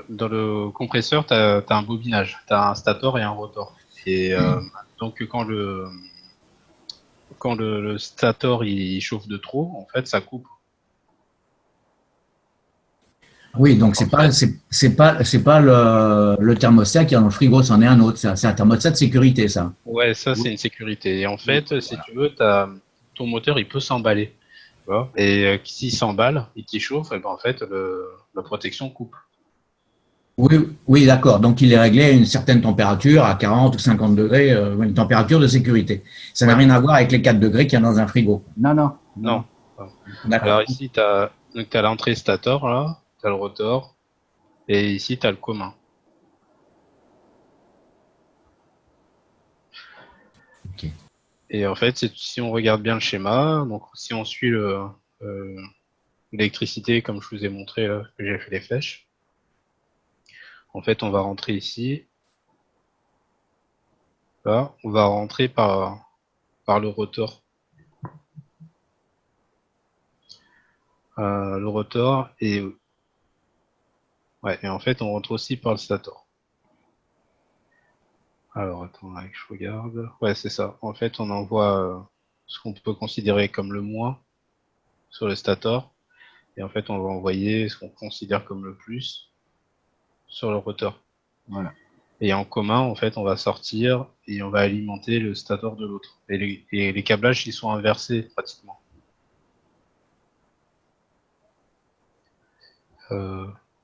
dans le compresseur, tu as un bobinage. Tu as un stator et un rotor. Et donc, quand le stator il chauffe de trop, en fait, ça coupe. Oui, donc c'est pas le thermostat qui est dans le frigo, c'en est un autre. C'est un thermostat de sécurité, ça. Ouais, ça, c'est une sécurité. Et en fait, si tu veux, ton moteur, il peut s'emballer. Tu vois. Et s'il s'emballe et qu'il chauffe, et ben, en fait, la protection coupe. Oui, oui, d'accord. Donc, il est réglé à une certaine température, à 40 ou 50 degrés, une température de sécurité. Ça n'a rien à voir avec les 4 degrés qu'il y a dans un frigo. Non, non. Non. D'accord. Alors ici, tu as l'entrée stator, là, tu as le rotor, et ici, tu as le commun. Ok. Et en fait, si on regarde bien le schéma, donc si on suit l'électricité, comme je vous ai montré, là, que j'ai fait les flèches, en fait, on va rentrer ici. Là, on va rentrer par le rotor. Le rotor et ouais, et en fait, on rentre aussi par le stator. Alors, attends, là, que je regarde. Ouais, c'est ça. En fait, on envoie ce qu'on peut considérer comme le moins sur le stator. Et en fait, on va envoyer ce qu'on considère comme le plus sur le rotor. Voilà. Et en commun, en fait, on va sortir et on va alimenter le stator de l'autre. Et les câblages, ils sont inversés pratiquement.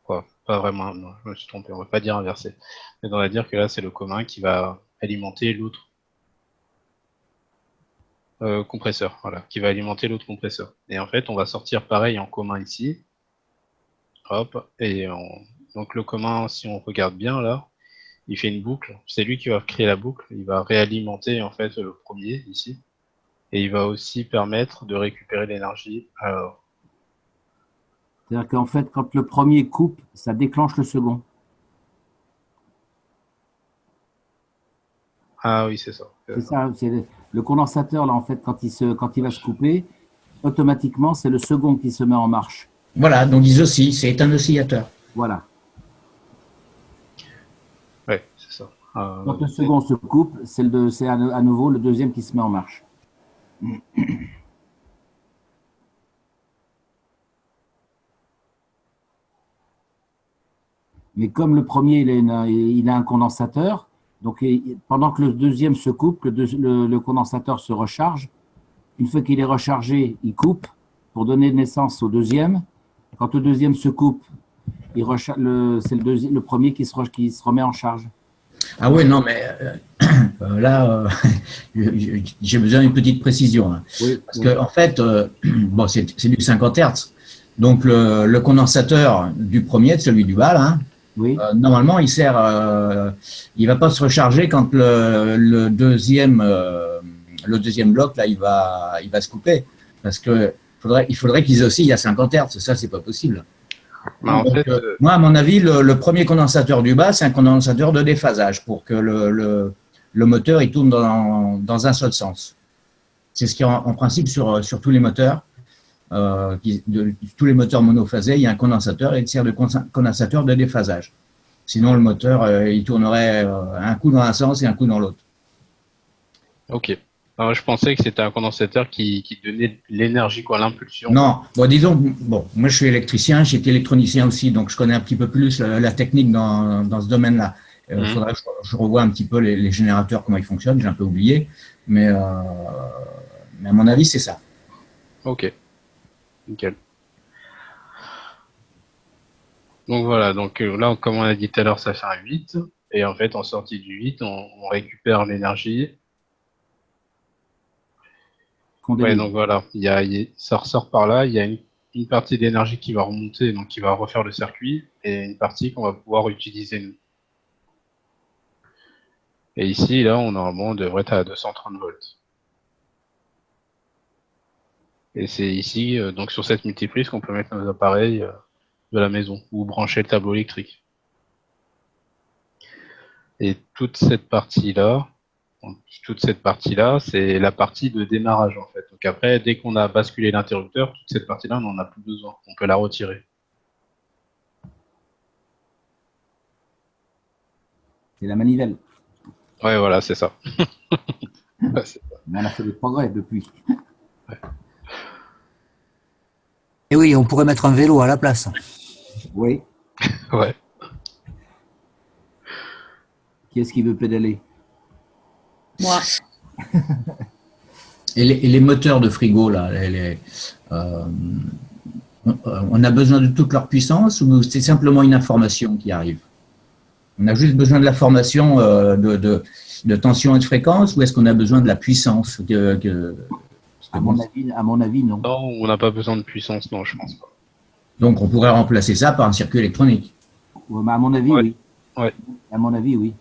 Quoi, pas vraiment, non, je me suis trompé, on ne va pas dire inversé. Mais on va dire que là, c'est le commun qui va alimenter l'autre compresseur, voilà, qui va alimenter l'autre compresseur. Et en fait, on va sortir pareil en commun ici. Hop, et donc le commun, si on regarde bien là, il fait une boucle. C'est lui qui va créer la boucle. Il va réalimenter en fait le premier ici. Et il va aussi permettre de récupérer l'énergie. Alors, c'est-à-dire qu'en fait, quand le premier coupe, ça déclenche le second. ah oui, c'est ça. C'est ça. Le condensateur, là, en fait, quand il va se couper, automatiquement, c'est le second qui se met en marche. Voilà, donc ils oscillent, c'est un oscillateur. Voilà. Ouais, c'est ça. Quand le second se coupe, c'est à nouveau le deuxième qui se met en marche. Mais comme le premier, il a un condensateur, donc pendant que le deuxième se coupe, le condensateur se recharge. Une fois qu'il est rechargé, il coupe pour donner naissance au deuxième. Quand le deuxième se coupe, c'est le premier qui se remet en charge. Ah oui, non, mais là, j'ai besoin d'une petite précision. Hein. Oui, parce que en fait, bon, c'est du 50 Hz. Donc, le condensateur du premier, de celui du bas, là, oui. Normalement, il va pas se recharger quand le deuxième bloc, là, il va se couper. Parce que il faudrait qu'ils oscillent à 50 Hz. Ça, c'est pas possible. En Donc, fait, moi, à mon avis, le premier condensateur du bas, c'est un condensateur de déphasage pour que le moteur il tourne dans un seul sens. C'est ce qui est en principe sur tous les moteurs. Tous les moteurs monophasés, il y a un condensateur et il sert de condensateur de déphasage. Sinon, le moteur, il tournerait un coup dans un sens et un coup dans l'autre. ok. Alors, je pensais que c'était un condensateur qui donnait l'énergie, quoi, l'impulsion. Non, bon, disons, bon, moi je suis électricien, j'ai été électronicien aussi, donc je connais un petit peu plus la technique dans ce domaine-là. Il faudrait que je revoie un petit peu les générateurs, comment ils fonctionnent, j'ai un peu oublié, mais à mon avis, c'est ça. Ok. Nickel. Donc voilà, donc là, comme on a dit tout à l'heure, ça fait un 8. Et en fait, en sortie du 8, on récupère l'énergie. Ouais, donc voilà, ça ressort par là. Il y a une partie d'énergie qui va remonter, donc qui va refaire le circuit, et une partie qu'on va pouvoir utiliser nous. Et ici, là, normalement, on devrait être à 230 volts. Et c'est ici, donc sur cette multiprise, qu'on peut mettre nos appareils de la maison ou brancher le tableau électrique. Et toute cette partie-là, c'est la partie de démarrage en fait. Donc après, dès qu'on a basculé l'interrupteur, toute cette partie-là, on n'en a plus besoin. On peut la retirer. C'est la manivelle. Ouais, voilà, c'est ça. Ouais, c'est ça. Mais on a fait des progrès depuis. Ouais. Et oui, on pourrait mettre un vélo à la place. Oui. Ouais. Qui est-ce qui veut pédaler? Moi. Et les moteurs de frigo, là, on a besoin de toute leur puissance ou c'est simplement une information qui arrive? On a juste besoin de l'information de tension et de fréquence ou est-ce qu'on a besoin de la puissance À mon avis, non. Non, on n'a pas besoin de puissance, non, je pense pas. Donc, on pourrait remplacer ça par un circuit électronique. Ouais, mais à mon avis, Ouais. oui. Ouais. À mon avis, oui.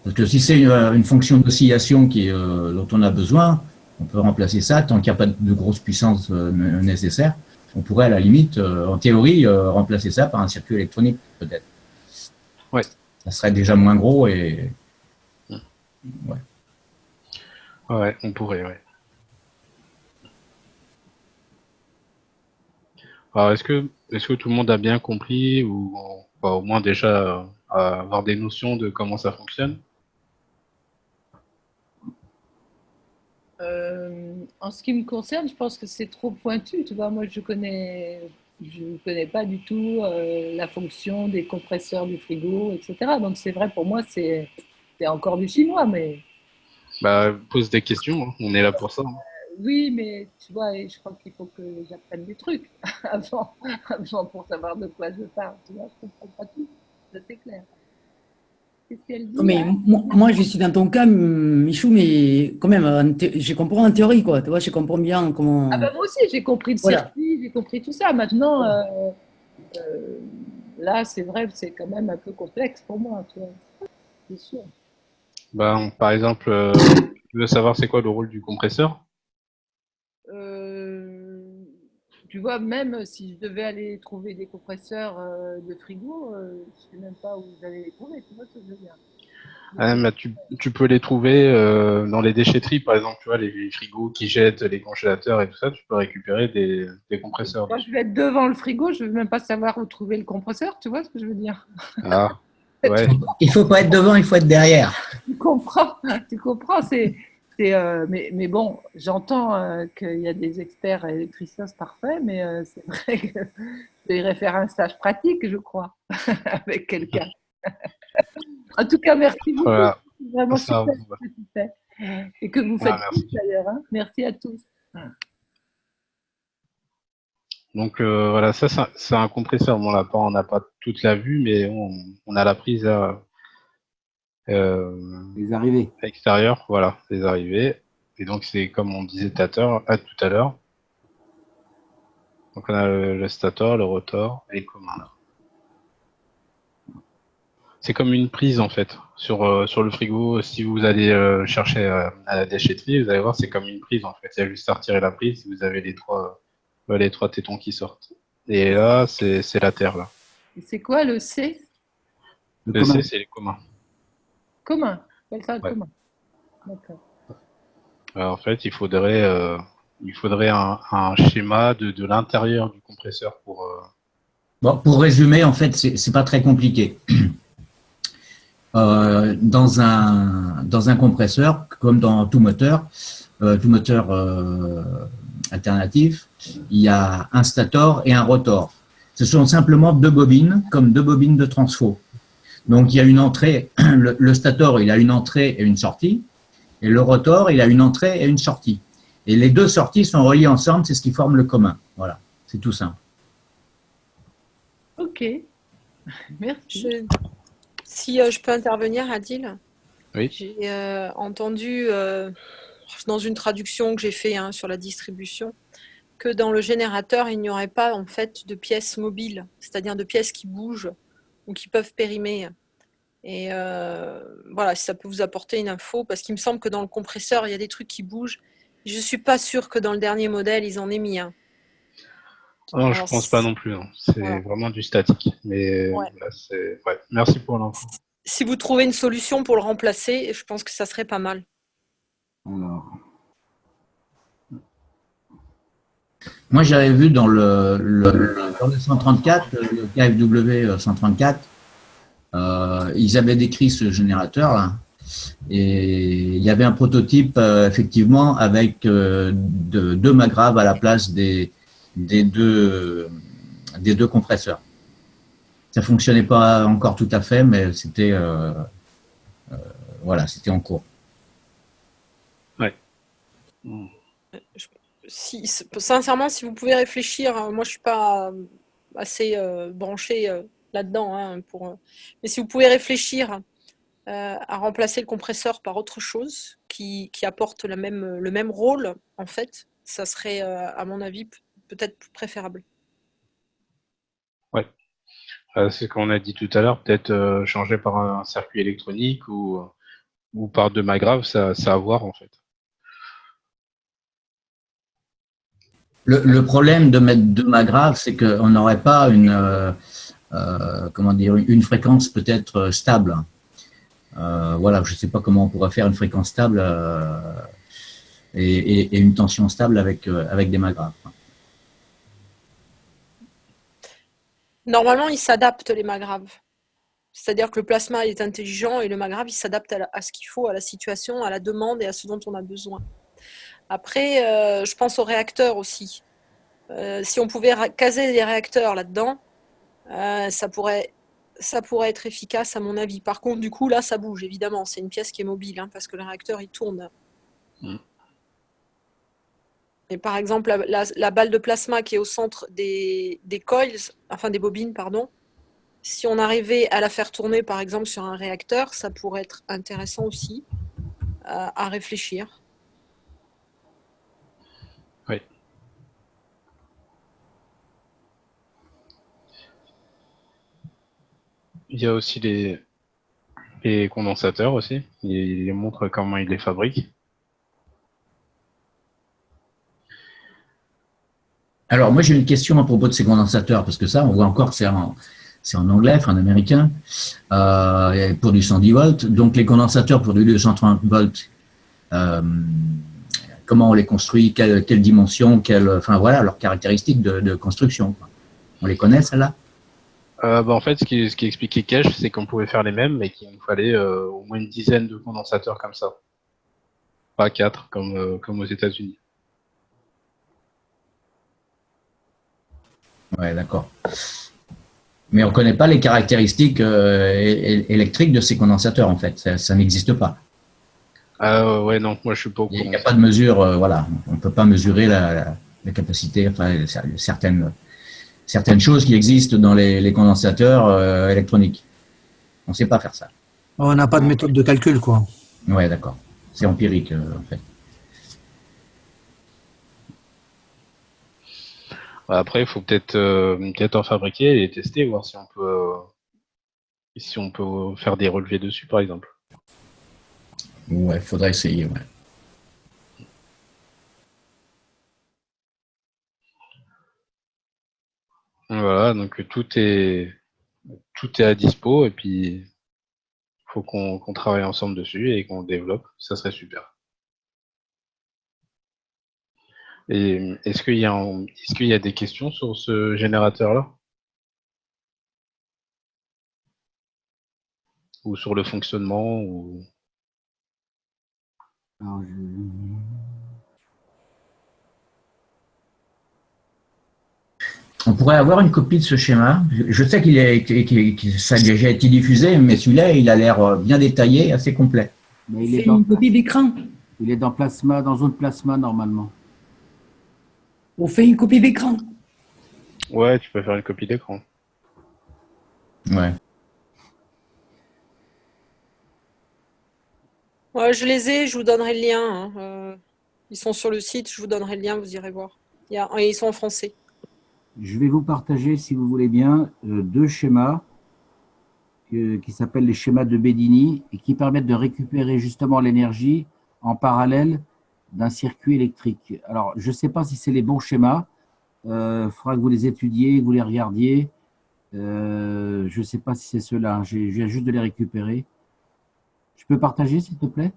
Parce que si c'est une fonction d'oscillation dont on a besoin, on peut remplacer ça tant qu'il n'y a pas de grosse puissance nécessaire. On pourrait à la limite, en théorie, remplacer ça par un circuit électronique, peut-être. Ouais. Ça serait déjà moins gros et... Ouais. Ouais, on pourrait, ouais. Alors, est-ce que tout le monde a bien compris ou enfin, au moins déjà avoir des notions de comment ça fonctionne? En ce qui me concerne, je pense que c'est trop pointu. Tu vois, moi, je connais pas du tout la fonction des compresseurs du frigo, etc. Donc, c'est vrai, pour moi, c'est encore du chinois, mais Bah, pose des questions, hein. On est là pour ça. Hein. oui, mais tu vois, et je crois qu'il faut que j'apprenne des trucs avant pour savoir de quoi je parle. Tu vois, je comprends pas tout, ça c'est clair. Qu'est-ce qu'elle dit? Non, mais moi, je suis dans ton cas, Michou, mais quand même, je comprends en théorie, quoi. Tu vois, je comprends bien comment. Ah ben moi aussi, j'ai compris le Voilà. circuit, j'ai compris tout ça. Maintenant, là, c'est vrai, c'est quand même un peu complexe pour moi, tu vois. C'est sûr. Bah, par exemple, tu veux savoir c'est quoi le rôle du compresseur? Tu vois, même si je devais aller trouver des compresseurs de frigo, je ne sais même pas où j'allais les trouver, tu vois ce que je veux dire. Ah, bah, tu peux les trouver dans les déchetteries, par exemple, tu vois, les frigos qui jettent, les congélateurs et tout ça, tu peux récupérer des compresseurs. Quand je vais être devant le frigo, je ne veux même pas savoir où trouver le compresseur, tu vois ce que je veux dire? Ah, ouais. Il ne faut pas être devant, il faut être derrière. Tu comprends, mais bon, j'entends qu'il y a des experts électriciens, c'est parfait, mais c'est vrai que je irais faire un stage pratique, je crois, avec quelqu'un. En tout cas, merci beaucoup. Voilà. C'est vraiment Ça, super ce que tu fais. Et que vous faites tous d'ailleurs. Hein. Merci à tous. Donc voilà, ça c'est un compresseur. Bon, là, on n'a pas toute la vue, mais on a la prise là, Les arrivées. extérieure, voilà, les arrivées. Et donc c'est comme on disait tout à l'heure. Donc on a le stator, le rotor et le commun là. C'est comme une prise en fait sur le frigo. Si vous allez chercher à la déchetterie, vous allez voir c'est comme une prise en fait. Il y a juste à retirer la prise si vous avez les trois tétons qui sortent. Et là c'est la terre là. Et c'est quoi le C? Le C c'est les communs. Commun. Quel ça le Ouais. commun? D'accord. Alors, en fait il faudrait un schéma de l'intérieur du compresseur pour. Bon, pour résumer, en fait, c'est pas très compliqué. Dans un compresseur, comme dans tout moteur alternatif, il y a un stator et un rotor. Ce sont simplement deux bobines, comme deux bobines de transfo. Donc, il y a une entrée, le stator, il a une entrée et une sortie, et le rotor, il a une entrée et une sortie. Et les deux sorties sont reliées ensemble, c'est ce qui forme le commun. Voilà, c'est tout simple. Ok, Merci. Si je peux intervenir, Adil. Oui. J'ai entendu dans une traduction que j'ai fait sur la distribution que dans le générateur, il n'y aurait pas en fait de pièces mobiles, c'est-à-dire de pièces qui bougent ou qui peuvent périmer. Et voilà, si ça peut vous apporter une info, parce qu'il me semble que dans le compresseur, il y a des trucs qui bougent. Je ne suis pas sûre que dans le dernier modèle, ils en aient mis un. Non, je Alors, pense pas non plus. Hein. C'est voilà. vraiment du statique. Mais Ouais. là, ouais. Merci pour l'info. Si vous trouvez une solution pour le remplacer, je pense que ça serait pas mal. Alors, Moi, j'avais vu dans dans le 134, le KFW 134, ils avaient décrit ce générateur-là. Et il y avait un prototype, effectivement, avec deux magraves à la place des deux compresseurs. Ça fonctionnait pas encore tout à fait, mais c'était voilà, c'était en cours. Ouais. Sincèrement, si vous pouvez réfléchir, moi je suis pas assez branchée là-dedans, hein, mais si vous pouvez réfléchir à remplacer le compresseur par autre chose qui apporte le même rôle, en fait, ça serait, à mon avis, peut-être plus préférable. Ouais. C'est ce qu'on a dit tout à l'heure, peut-être changer par un circuit électronique ou par deux magraves, ça à voir en fait. Le problème de mettre deux magraves, c'est qu'on n'aurait pas comment dire, une fréquence peut-être stable. Voilà, je ne sais pas comment on pourrait faire une fréquence stable et une tension stable avec des magraves. Normalement, ils s'adaptent, les magraves. C'est-à-dire que le plasma est intelligent et le magrave, il s'adapte à ce qu'il faut, à la situation, à la demande et à ce dont on a besoin. Après, je pense aux réacteurs aussi. Si on pouvait caser des réacteurs là-dedans, ça pourrait être efficace à mon avis. Par contre, du coup, là, ça bouge, évidemment. C'est une pièce qui est mobile, hein, parce que le réacteur, il tourne. Et par exemple, la balle de plasma qui est au centre des coils, enfin des bobines, pardon, si on arrivait à la faire tourner, par exemple, sur un réacteur, ça pourrait être intéressant aussi à réfléchir. Oui. Il y a aussi les condensateurs aussi. Il montre comment ils les fabriquent. Alors, moi, j'ai une question à propos de ces condensateurs, parce que ça, on voit encore que c'est en anglais, enfin en américain, pour du 110 volts. Donc, les condensateurs pour du 230 volts, comment on les construit, quelle dimension, enfin voilà, leurs caractéristiques de construction. On les connaît, celles-là? En fait, ce qui expliquait Cash, c'est qu'on pouvait faire les mêmes, mais qu'il nous fallait au moins une dizaine de condensateurs comme ça. Pas 4, comme aux États-Unis. Ouais, d'accord. Mais on ne connaît pas les caractéristiques électriques de ces condensateurs, en fait. Ça n'existe pas. Ouais, non, moi je suis pas au courant. Il n'y a pas de mesure, voilà. On ne peut pas mesurer la capacité, enfin, certaines choses qui existent dans les condensateurs électroniques. On ne sait pas faire ça. On n'a pas de méthode de calcul, quoi. Ouais, d'accord. C'est empirique, en fait. Après, il faut peut-être en fabriquer et les tester, voir si on peut faire des relevés dessus, par exemple. Ouais, il faudrait essayer, ouais. Voilà, donc tout est à dispo et puis il faut qu'on travaille ensemble dessus et qu'on développe, ça serait super. Et est-ce qu'il y a des questions sur ce générateur-là? Ou sur le fonctionnement ou... alors, On pourrait avoir une copie de ce schéma. Je sais que ça a déjà été diffusé, mais celui-là, il a l'air bien détaillé, assez complet. mais C'est une copie d'écran. il est dans plasma, dans zone plasma normalement. On fait une copie d'écran. Ouais, tu peux faire une copie d'écran. Ouais. Ouais, je les ai, je vous donnerai le lien. Hein. Ils sont sur le site, je vous donnerai le lien, vous irez voir. Et ils sont en français. Je vais vous partager, si vous voulez bien, deux schémas qui s'appellent les schémas de Bedini et qui permettent de récupérer justement l'énergie en parallèle d'un circuit électrique. Alors, je ne sais pas si c'est les bons schémas. Il faudra que vous les étudiez, que vous les regardiez. Je ne sais pas si c'est ceux-là. Je viens juste de les récupérer. Je peux partager, s'il te plaît?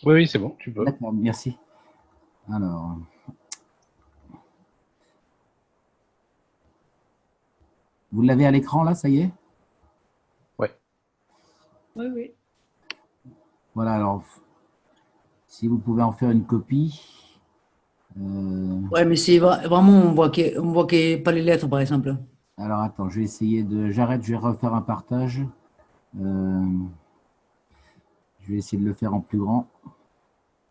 Oui, oui, c'est bon, tu peux. D'accord, merci. Alors, vous l'avez à l'écran là, ça y est? Ouais. Oui, oui. Voilà, alors, si vous pouvez en faire une copie. Ouais, mais c'est vraiment, on voit qu'il n'y a pas les lettres, par exemple. Alors, attends, je vais essayer de. J'arrête, je vais refaire un partage. Je vais essayer de le faire en plus grand.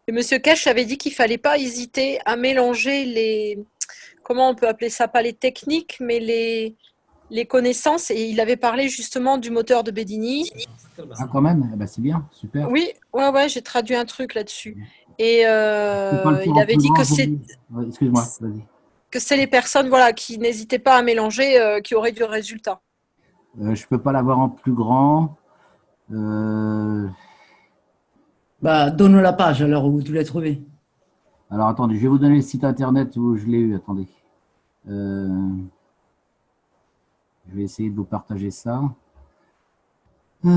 Et Monsieur Cash avait dit qu'il ne fallait pas hésiter à mélanger les, comment on peut appeler ça, pas les techniques, mais les connaissances. Et il avait parlé justement du moteur de Bedini. Ah, quand même? Eh ben, c'est bien, super. Oui, ouais, j'ai traduit un truc là-dessus. Et Je peux pas le faire il en avait plus dit grand, que c'est ouais, excuse-moi, vas-y. les personnes voilà, qui n'hésitaient pas à mélanger qui auraient du résultat. Je peux pas l'avoir en plus grand. Bah, donne la page alors où tu l'as trouvé. Alors, attendez, je vais vous donner le site internet où je l'ai eu. Attendez. Je vais essayer de vous partager ça. Ta,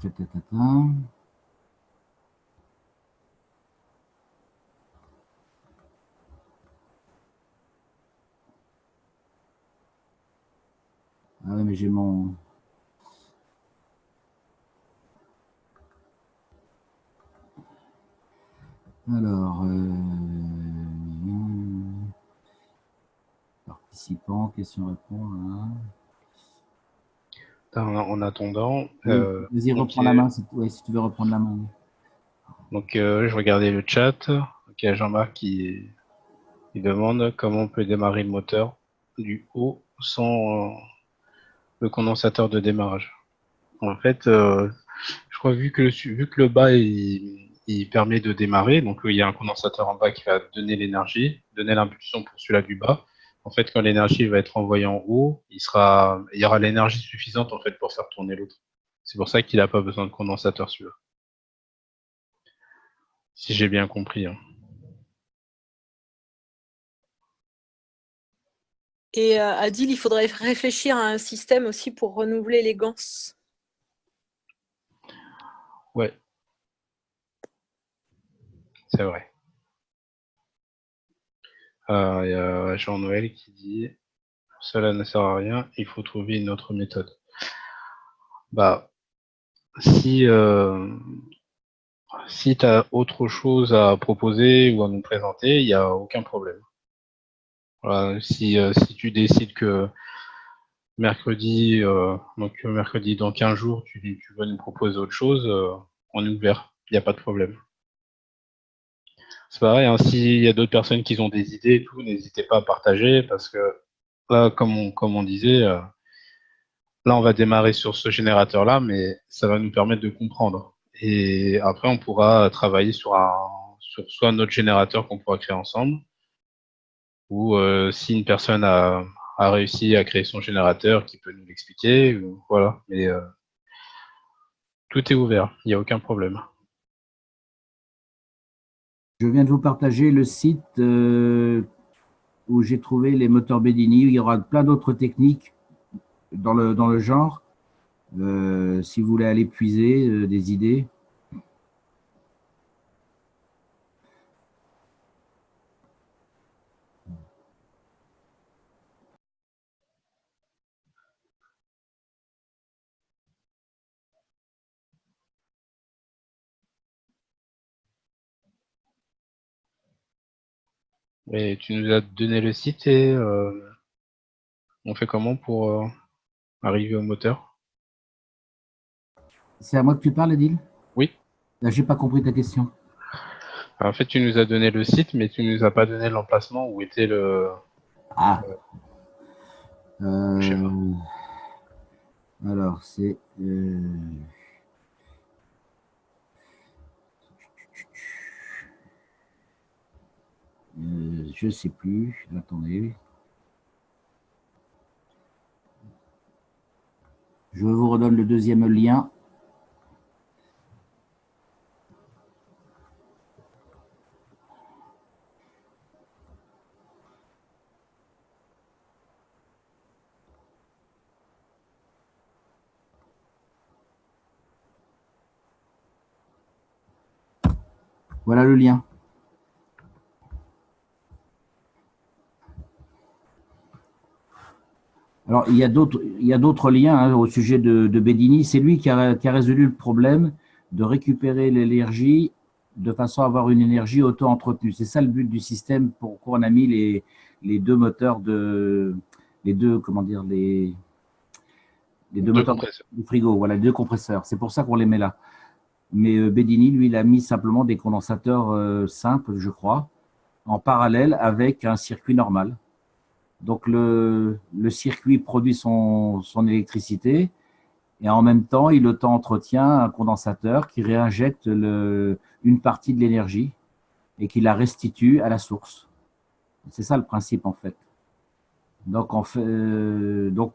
ta, ta, ta. Ah ouais, mais j'ai mon. Alors, participants, questions-réponses. En attendant, Vas-y, donc, reprends la main si tu veux reprendre la main. donc je regardais le chat. Donc, il y a Jean-Marc qui demande comment on peut démarrer le moteur du haut sans le condensateur de démarrage. En fait, je crois vu que le bas il permet de démarrer, donc il y a un condensateur en bas qui va donner l'énergie, donner l'impulsion pour celui-là du bas. En fait, quand l'énergie va être envoyée en haut, il y aura l'énergie suffisante en fait pour faire tourner l'autre. C'est pour ça qu'il n'a pas besoin de condensateur celui-là. Si j'ai bien compris. Hein. Et Adil, il faudrait réfléchir à un système aussi pour renouveler les ganses. Ouais. C'est vrai. Il y a Jean-Noël qui dit « Cela ne sert à rien, il faut trouver une autre méthode. » Bah, si tu as autre chose à proposer ou à nous présenter, il n'y a aucun problème. Voilà, si tu décides que mercredi, mercredi dans 15 jours, tu veux nous proposer autre chose, on est ouvert, il n'y a pas de problème. C'est pareil, hein, s'il y a d'autres personnes qui ont des idées et tout, n'hésitez pas à partager parce que là, comme on disait, là on va démarrer sur ce générateur-là, mais ça va nous permettre de comprendre. Et après, on pourra travailler sur soit notre générateur qu'on pourra créer ensemble, ou si une personne a réussi à créer son générateur, qui peut nous l'expliquer, voilà. Mais tout est ouvert, il n'y a aucun problème. Je viens de vous partager le site où j'ai trouvé les moteurs Bedini. Il y aura plein d'autres techniques dans le genre. Si vous voulez aller puiser des idées. Et tu nous as donné le site et on fait comment pour arriver au moteur? C'est à moi que tu parles, Adil? Oui. J'ai pas compris ta question. En fait, tu nous as donné le site, mais tu nous as pas donné l'emplacement où était le. Ah. Alors, c'est… je ne sais plus. Attendez. Je vous redonne le deuxième lien. Voilà le lien. Alors, il y a d'autres liens hein, au sujet de Bedini. C'est lui qui a résolu le problème de récupérer l'énergie de façon à avoir une énergie auto-entretenue. C'est ça le but du système, pourquoi on a mis les deux moteurs les deux moteurs du frigo, voilà, les deux compresseurs. C'est pour ça qu'on les met là. Mais Bedini, lui, il a mis simplement des condensateurs simples, je crois, en parallèle avec un circuit normal. Donc, le circuit produit son électricité et en même temps, il auto-entretient un condensateur qui réinjecte une partie de l'énergie et qui la restitue à la source. C'est ça le principe, en fait. Donc,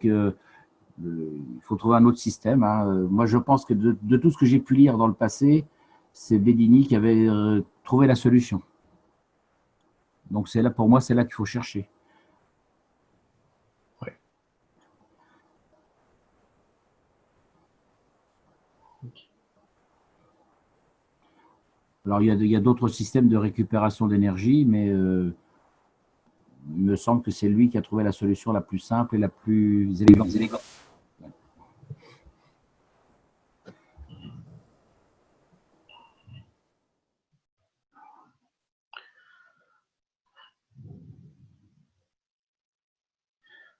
il faut trouver un autre système. Hein. Moi, je pense que de tout ce que j'ai pu lire dans le passé, c'est Bedini qui avait trouvé la solution. Donc, c'est là, pour moi, c'est là qu'il faut chercher. Alors, il y a d'autres systèmes de récupération d'énergie, mais il me semble que c'est lui qui a trouvé la solution la plus simple et la plus élégante.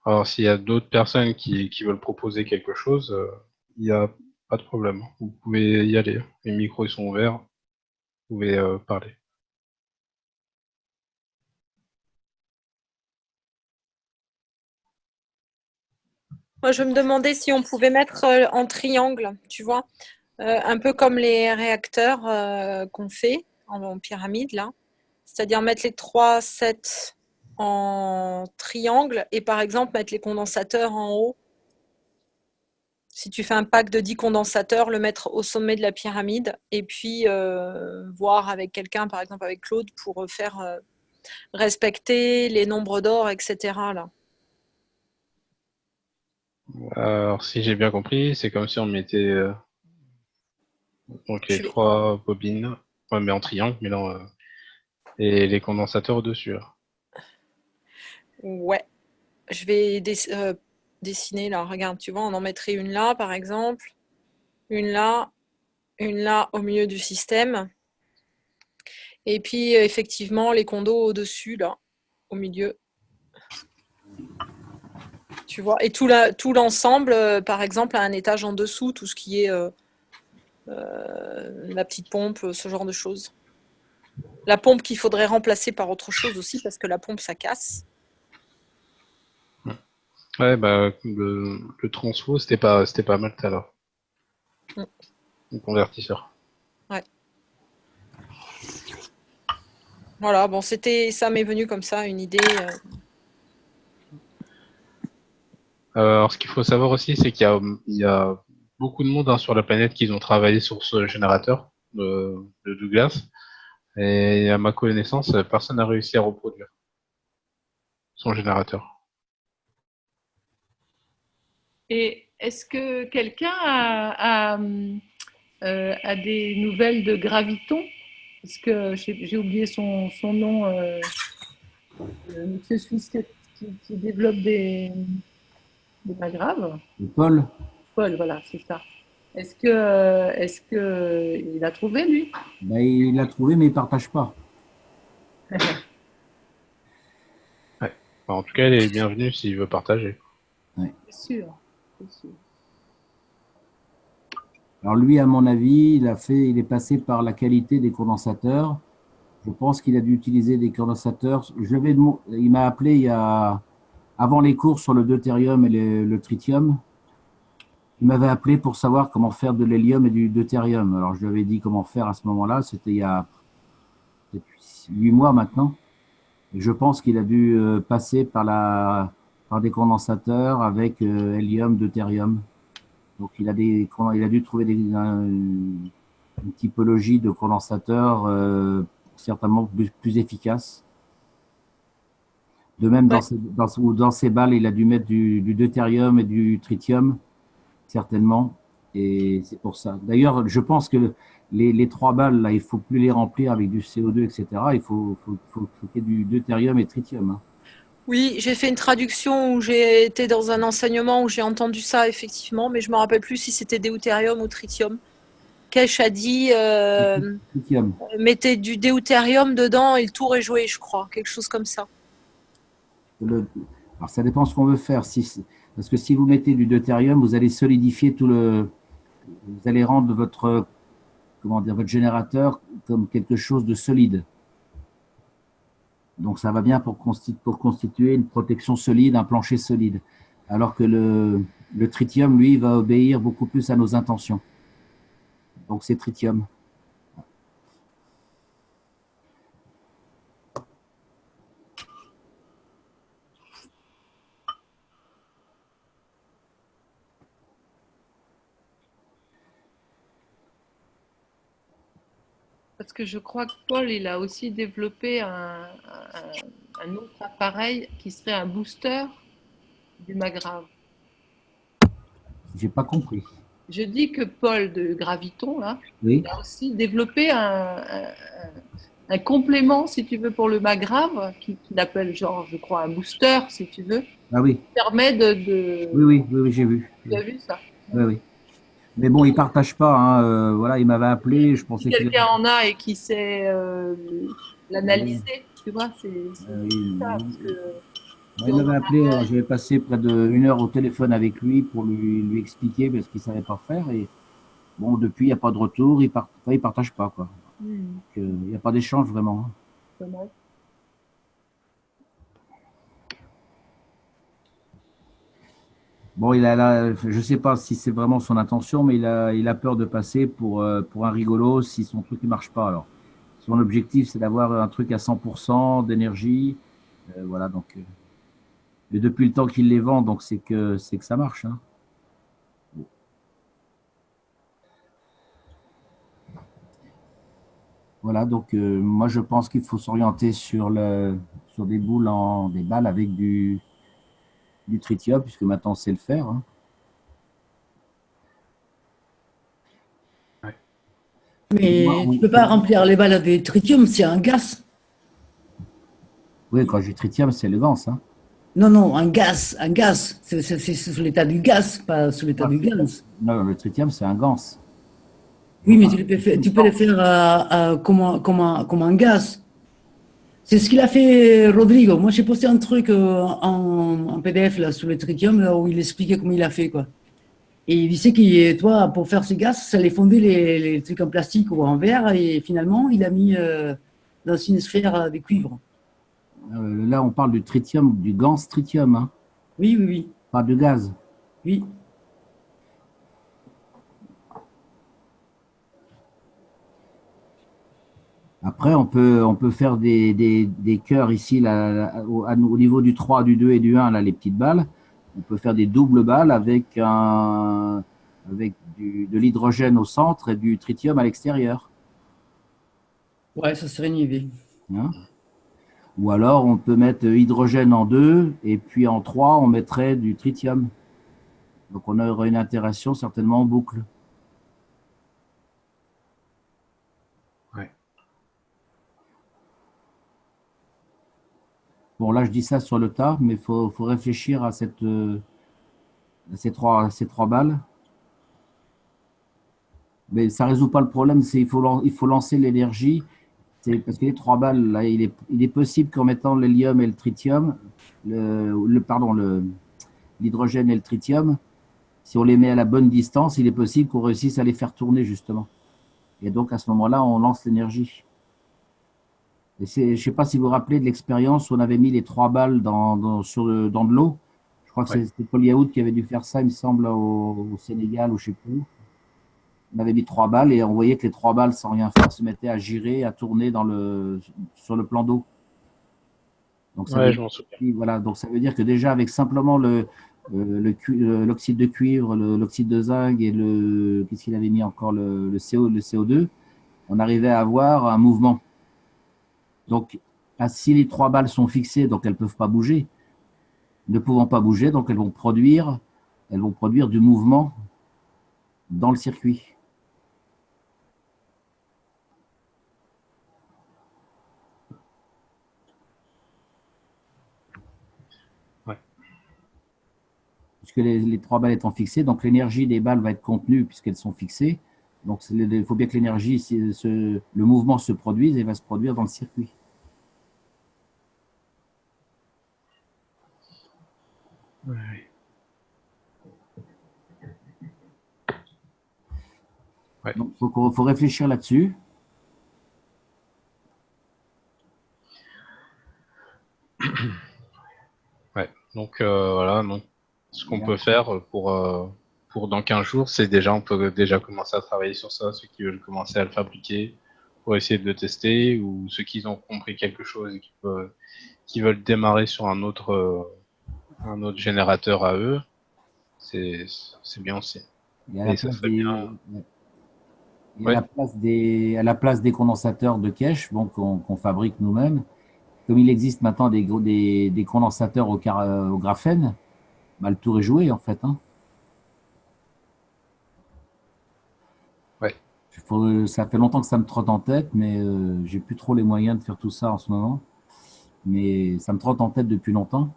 Alors, s'il y a d'autres personnes qui veulent proposer quelque chose, il n'y a pas de problème. Vous pouvez y aller. Les micros ils sont ouverts. Vous pouvez parler. Moi, je me demandais si on pouvait mettre en triangle, tu vois, un peu comme les réacteurs qu'on fait en pyramide, là. C'est-à-dire mettre les 3 sets en triangle et par exemple mettre les condensateurs en haut. Si tu fais un pack de 10 condensateurs, le mettre au sommet de la pyramide et puis voir avec quelqu'un, par exemple avec Claude, pour faire respecter les nombres d'or, etc. là. Alors, si j'ai bien compris, c'est comme si on mettait donc les 3 bobines, mais en triangle, mais non, et les condensateurs au-dessus. Ouais, je vais dessiner là, regarde, tu vois, on en mettrait une là par exemple, une là au milieu du système, et puis effectivement les condos au-dessus là, au milieu. Tu vois, et tout l'ensemble, par exemple, à un étage en dessous, tout ce qui est la petite pompe, ce genre de choses. La pompe qu'il faudrait remplacer par autre chose aussi, parce que la pompe, ça casse. Ouais, bah, le transfo, c'était pas mal tout à l'heure. Le convertisseur. Ouais. Voilà, bon, ça m'est venu comme ça, une idée. Alors, ce qu'il faut savoir aussi, c'est qu'il y a beaucoup de monde sur la planète qui ont travaillé sur ce générateur de Douglas. Et à ma connaissance, personne n'a réussi à reproduire son générateur. Et est-ce que quelqu'un a des nouvelles de Graviton? Parce que j'ai oublié son nom, monsieur suisse qui développe des pas graves. Paul. Paul, voilà, c'est ça. Est-ce que il a trouvé, lui? Ben, il l'a trouvé, mais il ne partage pas. Ouais. En tout cas, il est bienvenu s'il veut partager. Ouais. C'est sûr. Alors lui, à mon avis, il est passé par la qualité des condensateurs. Je pense qu'il a dû utiliser des condensateurs. Il m'a appelé avant les cours sur le deutérium et le tritium. Il m'avait appelé pour savoir comment faire de l'hélium et du deutérium. Alors, je lui avais dit comment faire à ce moment-là. C'était il y a depuis 8 mois maintenant. Et je pense qu'il a dû passer par des condensateurs avec hélium, deutérium. Donc, il a dû trouver une typologie de condensateurs certainement plus efficace. De même, Ouais. dans ses balles, il a dû mettre du deutérium et du tritium, certainement. Et c'est pour ça. D'ailleurs, je pense que les 3 balles, là, il ne faut plus les remplir avec du CO2, etc. Il faut qu'il y ait du deutérium et tritium. Hein. Oui, j'ai fait une traduction où j'ai été dans un enseignement où j'ai entendu ça, effectivement, mais je ne me rappelle plus si c'était deutérium ou tritium. Kesh a dit Tritium. mettez du deutérium dedans et le tour est joué, je crois, quelque chose comme ça. Alors, ça dépend ce qu'on veut faire. Parce que si vous mettez du deutérium, vous allez solidifier vous allez rendre votre générateur comme quelque chose de solide. Donc, ça va bien pour constituer une protection solide, un plancher solide. Alors que le tritium, lui, va obéir beaucoup plus à nos intentions. Donc, c'est tritium. Parce que je crois que Paul, il a aussi développé un autre appareil qui serait un booster du Magrave. J'ai pas compris. Je dis que Paul de Graviton, là, Oui. il a aussi développé un complément, si tu veux, pour le Magrave, qu'il appelle genre, je crois, un booster, si tu veux, Ah oui. qui permet de... Oui, j'ai vu. Tu as vu ça? Oui. Mais bon, il partage pas. Hein. Voilà, il m'avait appelé. Je pensais Si quelqu'un en a et qui sait l'analyser, tu vois, c'est ça. Parce que il m'avait appelé. J'avais passé près d'1 heure au téléphone avec lui pour lui expliquer parce qu'il savait pas faire. Et bon, depuis, il n'y a pas de retour. Il partage pas, quoi. Donc, il n'y a pas d'échange vraiment. Hein. Dommage. Bon, je sais pas si c'est vraiment son intention, mais il a peur de passer pour un rigolo si son truc ne marche pas. Alors, son objectif, c'est d'avoir un truc à 100% d'énergie. Voilà, donc. Et depuis le temps qu'il les vend, donc c'est que ça marche. Hein. Bon. Voilà, donc moi je pense qu'il faut s'orienter sur des balles avec du tritium, puisque maintenant on sait le faire. Hein. Mais tu ne peux pas remplir les balles avec tritium, c'est un gaz. Oui, quand je dis tritium, c'est le gaz. Hein. Non, un gaz. C'est sous l'état du gaz, pas sous l'état du gaz. Non, le tritium, c'est un gaz. Oui, mais tu peux le faire comme un gaz. C'est ce qu'il a fait Rodrigo. Moi, j'ai posté un truc en PDF là, sur le tritium là, où il expliquait comment il a fait, quoi. Et il disait que toi, pour faire ce gaz, ça allait fonder les trucs en plastique ou en verre, et finalement, il a mis dans une sphère de cuivre. Là, on parle du tritium, du gaz tritium. Hein. Oui. Pas de gaz. Oui. Après, on peut faire des cœurs ici, là, au niveau du 3, du 2 et du 1, là, les petites balles. On peut faire des doubles balles avec de l'hydrogène au centre et du tritium à l'extérieur. Ouais, ça serait une idée. Hein? Ou alors, on peut mettre hydrogène en 2 et puis en 3, on mettrait du tritium. Donc, on aurait une interaction certainement en boucle. Ouais. Bon, là, je dis ça sur le tas, mais il faut réfléchir à ces trois balles. Mais ça ne résout pas le problème, il faut lancer l'énergie. Parce que les 3 balles, là, il est possible qu'en mettant l'hélium et le tritium, l'hydrogène et le tritium, si on les met à la bonne distance, il est possible qu'on réussisse à les faire tourner, justement. Et donc, à ce moment-là, on lance l'énergie. Je ne sais pas si vous vous rappelez de l'expérience où on avait mis les 3 balles dans de l'eau. Je crois que Ouais. c'est Paul Yaoud qui avait dû faire ça, il me semble, au Sénégal ou je ne sais plus où. On avait mis 3 balles et on voyait que les 3 balles, sans rien faire, se mettaient à girer, à tourner sur le plan d'eau. Donc ça veut Ouais, je dire, m'en souviens. voilà, donc ça veut dire que déjà avec simplement l'oxyde de cuivre, l'oxyde de zinc et qu'est-ce qu'il avait mis encore, le CO2, on arrivait à avoir un mouvement. Donc, si les 3 balles sont fixées, donc elles ne peuvent pas bouger, ne pouvant pas bouger, donc elles vont produire du mouvement dans le circuit. Ouais. Puisque les 3 balles étant fixées, donc l'énergie des balles va être contenue puisqu'elles sont fixées. Donc il faut bien que l'énergie, le mouvement se produise et va se produire dans le circuit. Ouais. Ouais. Donc il faut réfléchir là-dessus. Ouais. Donc voilà, donc, ce qu'on peut faire pour dans 15 jours, c'est déjà, on peut déjà commencer à travailler sur ça, ceux qui veulent commencer à le fabriquer, pour essayer de le tester, ou ceux qui ont compris quelque chose et qui veulent démarrer sur un autre générateur à eux, c'est bien aussi. Et à Et ça serait bien. à la place des condensateurs de cache, bon, qu'on fabrique nous-mêmes, comme il existe maintenant des condensateurs au graphène, bah, le tour est joué en fait. Hein. Ouais. Ça fait longtemps que ça me trotte en tête, mais j'ai plus trop les moyens de faire tout ça en ce moment. Mais ça me trotte en tête depuis longtemps.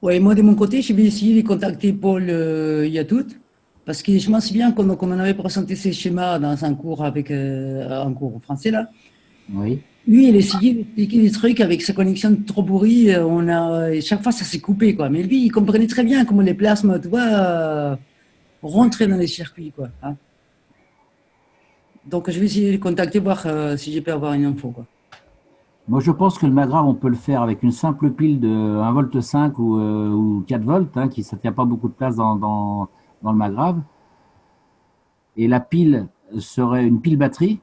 Ouais, moi de mon côté, je vais essayer de contacter Paul Yatout, parce que je m'en souviens comme on avait présenté ces schémas dans un cours un cours français là. Oui. Lui, il essayait d'expliquer des trucs avec sa connexion trop pourrie. Chaque fois, ça s'est coupé, quoi. Mais lui, il comprenait très bien comment les plasmes, tu vois, rentraient dans les circuits, quoi. Hein. Donc, je vais essayer de le contacter, voir si je peux avoir une info, quoi. Moi, je pense que le Magrav, on peut le faire avec une simple pile de 1,5 V ou 4 volts, hein, ça ne tient pas beaucoup de place dans le Magrav. Et la pile serait une pile batterie.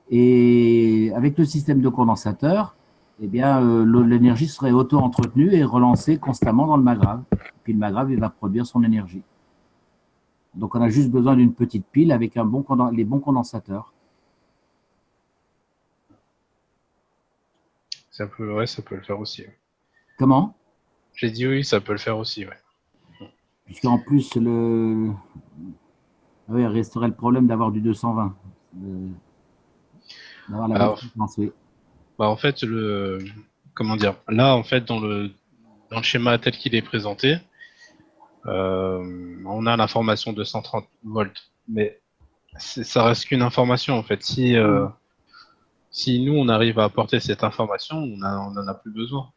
Et avec le système de condensateur, eh bien, l'énergie serait auto-entretenue et relancée constamment dans le Magrav. Puis le Magrav, il va produire son énergie. Donc, on a juste besoin d'une petite pile avec les bons condensateurs. Ça peut le faire aussi. Ouais. Comment? J'ai dit oui, ça peut le faire aussi, ouais. Puisqu'en plus, il resterait le problème d'avoir du 220. D'avoir la bonne fréquence, oui. Bah, en fait, comment dire, là, en fait, dans le schéma tel qu'il est présenté, on a l'information de 130 volts. Mais ça reste qu'une information, en fait. Si nous, on arrive à apporter cette information, on n'en a plus besoin.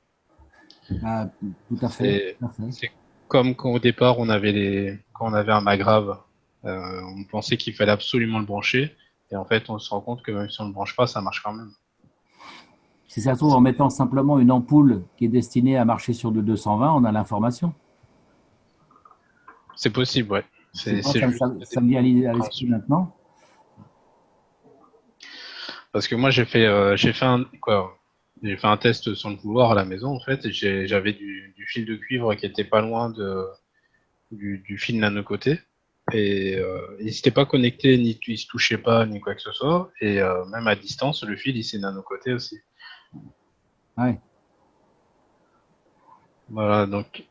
Ah, tout à fait. C'est comme quand au départ, quand on avait un Magrav, on pensait qu'il fallait absolument le brancher. Et en fait, on se rend compte que même si on ne le branche pas, ça marche quand même. Si ça se trouve, en mettant simplement une ampoule qui est destinée à marcher sur du 220, on a l'information. C'est possible, ouais. Ça me vient à l'esprit maintenant. Parce que moi, j'ai fait un test sans le vouloir à la maison, en fait, et j'avais du fil de cuivre qui était pas loin du fil nano-coté. Et il s'était pas connecté, il se touchait pas, ni quoi que ce soit. Et même à distance, le fil, il s'est nano-coté aussi. Ouais. Voilà, donc,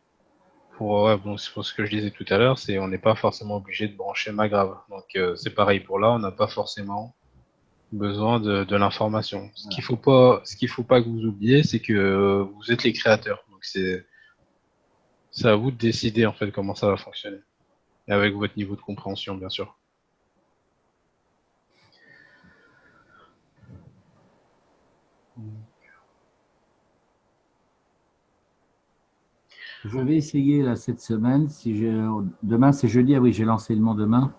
c'est pour ce que je disais tout à l'heure, on n'est pas forcément obligé de brancher Magrav. Donc, c'est pareil pour là, on n'a pas forcément besoin de l'information. Ce qu'il faut pas que vous oubliez, c'est que vous êtes les créateurs. Donc, c'est à vous de décider, en fait, comment ça va fonctionner. Et avec votre niveau de compréhension, bien sûr. Je vais essayer là, cette semaine. Demain, c'est jeudi. Ah oui, j'ai l'enseignement demain.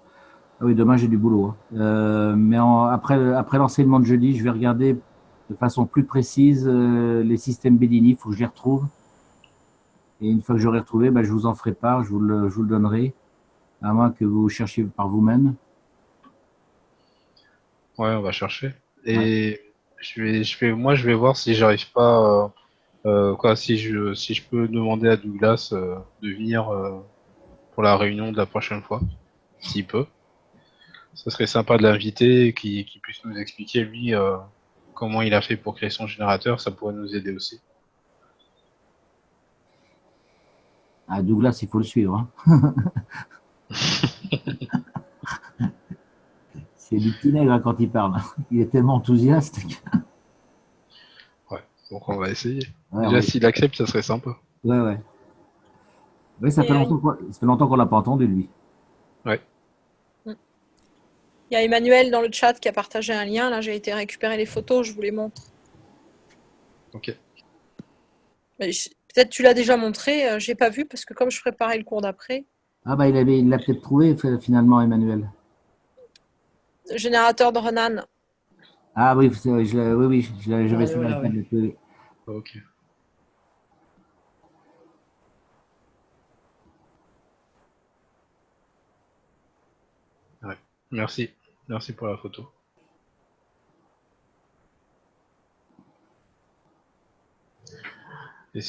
Ah oui, demain j'ai du boulot, hein. Mais après l'enseignement de jeudi, je vais regarder de façon plus précise les systèmes Bedini. Il faut que je les retrouve. Et une fois que j'aurai retrouvé, je vous en ferai part, je vous le donnerai, à moins que vous cherchiez par vous-même. Ouais, on va chercher. Et moi, je vais voir si j'arrive pas, si je peux demander à Douglas de venir pour la réunion de la prochaine fois, s'il peut. Ce serait sympa de l'inviter et qu'il puisse nous expliquer, lui, comment il a fait pour créer son générateur. Ça pourrait nous aider aussi. Ah, Douglas, il faut le suivre, hein. C'est du petit nègre hein, quand il parle. Il est tellement enthousiaste. Ouais, donc on va essayer. Ouais, Déjà, s'il accepte, ça serait sympa. Ouais. Oui, ça fait longtemps qu'on l'a pas entendu, lui. Ouais. Il y a Emmanuel dans le chat qui a partagé un lien. Là, j'ai été récupérer les photos, je vous les montre. Ok. Peut-être tu l'as déjà montré, j'ai pas vu parce que comme je préparais le cours d'après. Ah il l'a peut-être trouvé finalement, Emmanuel. Générateur de Renan. Ah oui, j'avais sur Voilà, l'iPad. ouais. Ok. Ouais. Merci pour la photo. Et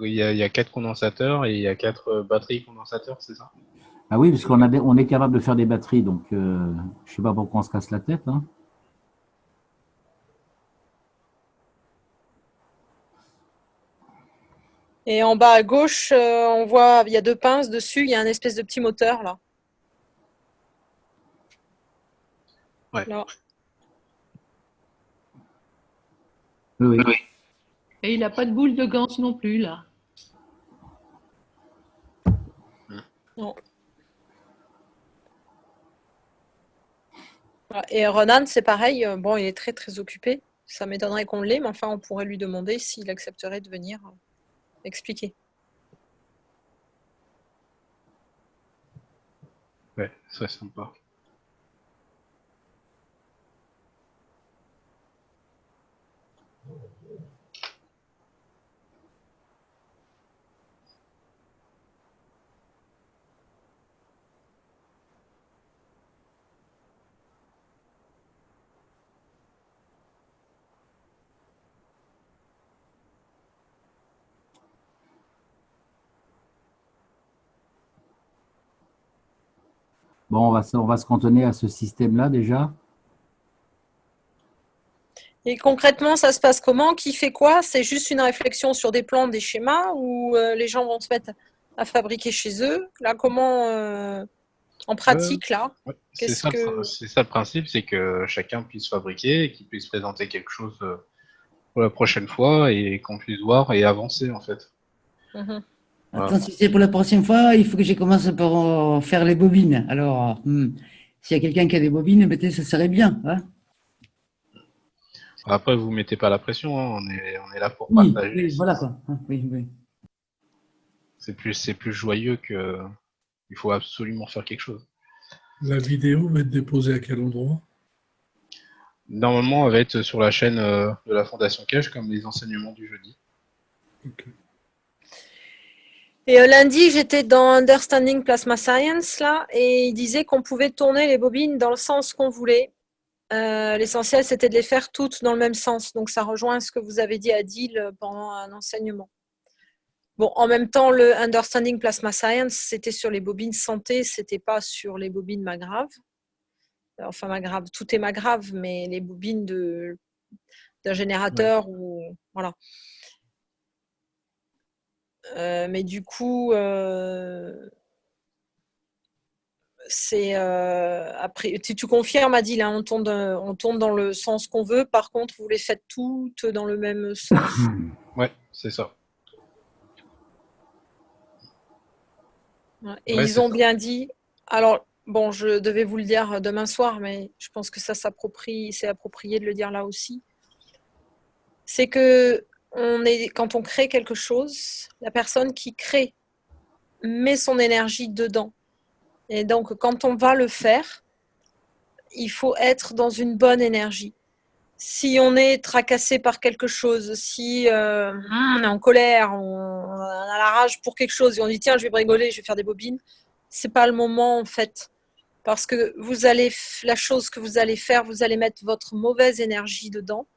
il y a 4 condensateurs et il y a 4 batteries condensateurs, c'est ça? Ah oui, parce on est capable de faire des batteries, donc je sais pas pourquoi on se casse la tête, hein. Et en bas à gauche, on voit, il y a 2 pinces dessus, il y a un espèce de petit moteur là. Ouais. Là. Oui. Et il n'a pas de boule de Gans non plus, là. Non. Et Renan, c'est pareil. Bon, il est très très occupé. Ça m'étonnerait qu'on l'ait, mais enfin, on pourrait lui demander s'il accepterait de venir expliquer. Ouais, ce serait sympa. Bon, on va se cantonner à ce système-là déjà. Et concrètement, ça se passe comment? Qui fait quoi? C'est juste une réflexion sur des plans, des schémas, ou les gens vont se mettre à fabriquer chez eux? Là, comment, en pratique, là, Ouais, c'est qu'est-ce ça, que... c'est ça le principe, c'est que chacun puisse fabriquer et qu'il puisse présenter quelque chose pour la prochaine fois et qu'on puisse voir et avancer en fait. Mhm. Voilà. Attends, si c'est pour la prochaine fois, il faut que je commence par faire les bobines. Alors, s'il y a quelqu'un qui a des bobines, peut-être ça serait bien, hein. Après, vous mettez pas la pression, hein, on est là pour Oui, partager. voilà quoi. Oui. C'est plus joyeux que. Il faut absolument faire quelque chose. La vidéo va être déposée à quel endroit? Normalement, elle va être sur la chaîne de la Fondation Cache, comme les enseignements du jeudi. Ok. Et lundi, j'étais dans Understanding Plasma Science, là, et il disait qu'on pouvait tourner les bobines dans le sens qu'on voulait. L'essentiel, c'était de les faire toutes dans le même sens. Donc, ça rejoint ce que vous avez dit à Adil pendant un enseignement. Bon, en même temps, le Understanding Plasma Science, c'était sur les bobines santé, c'était pas sur les bobines magraves. Enfin, magrave, tout est magrave, mais les bobines d'un générateur ou voilà. Mais du coup, c'est après. Tu confirmes, Adil, hein, on tourne dans le sens qu'on veut. Par contre, vous les faites toutes dans le même sens. Ouais, c'est ça. Et Ouais, ils c'est ont ça. bien dit. Alors, bon, je devais vous le dire demain soir, mais je pense que ça c'est approprié de le dire là aussi. C'est que quand on crée quelque chose, la personne qui crée met son énergie dedans. Et donc, quand on va le faire, il faut être dans une bonne énergie. Si on est tracassé par quelque chose, si on est en colère, on a la rage pour quelque chose et on dit tiens, je vais brigoler, je vais faire des bobines, c'est pas le moment en fait. Parce que la chose que vous allez faire, vous allez mettre votre mauvaise énergie dedans.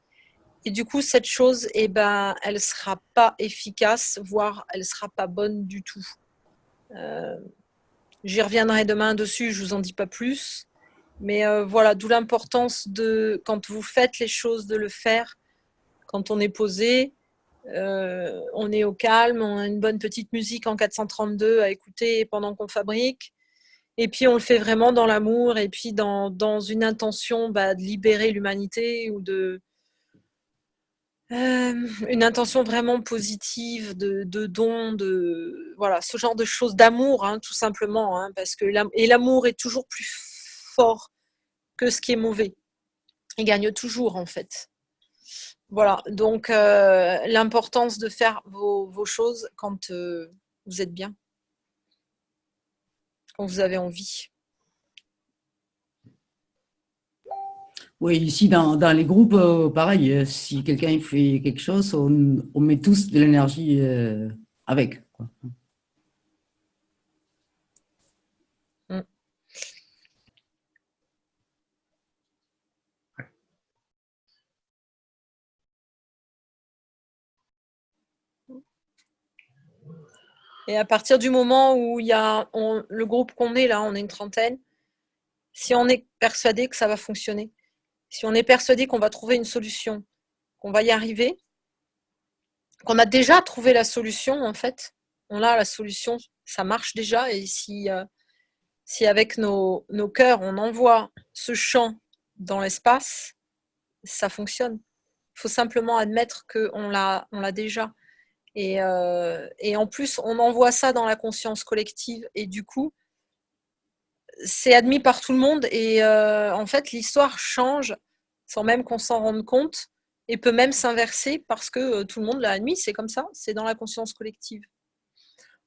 Et du coup, cette chose, eh ben, elle sera pas efficace, voire elle sera pas bonne du tout. J'y reviendrai demain dessus, je vous en dis pas plus. Mais voilà, d'où l'importance de, quand vous faites les choses, de le faire quand on est posé, on est au calme, on a une bonne petite musique en 432 à écouter pendant qu'on fabrique. Et puis on le fait vraiment dans l'amour et puis dans une intention de libérer l'humanité ou une intention vraiment positive de don, voilà, ce genre de choses, d'amour, hein, tout simplement, hein, parce que l'amour est toujours plus fort que ce qui est mauvais. Il gagne toujours en fait. Voilà, donc l'importance de faire vos choses quand vous êtes bien, quand vous avez envie. Oui, ici dans les groupes, pareil, si quelqu'un fait quelque chose, on met tous de l'énergie avec, quoi. Et à partir du moment où il y a le groupe qu'on est là, on est une trentaine, si on est persuadé que ça va fonctionner, si on est persuadé qu'on va trouver une solution, qu'on va y arriver, qu'on a déjà trouvé la solution en fait, on a la solution, ça marche déjà, et si avec nos cœurs on envoie ce chant dans l'espace, ça fonctionne. Il faut simplement admettre qu'on l'a déjà. Et en plus, on envoie ça dans la conscience collective et du coup, c'est admis par tout le monde et en fait, l'histoire change sans même qu'on s'en rende compte et peut même s'inverser parce que tout le monde l'a admis, c'est comme ça, c'est dans la conscience collective.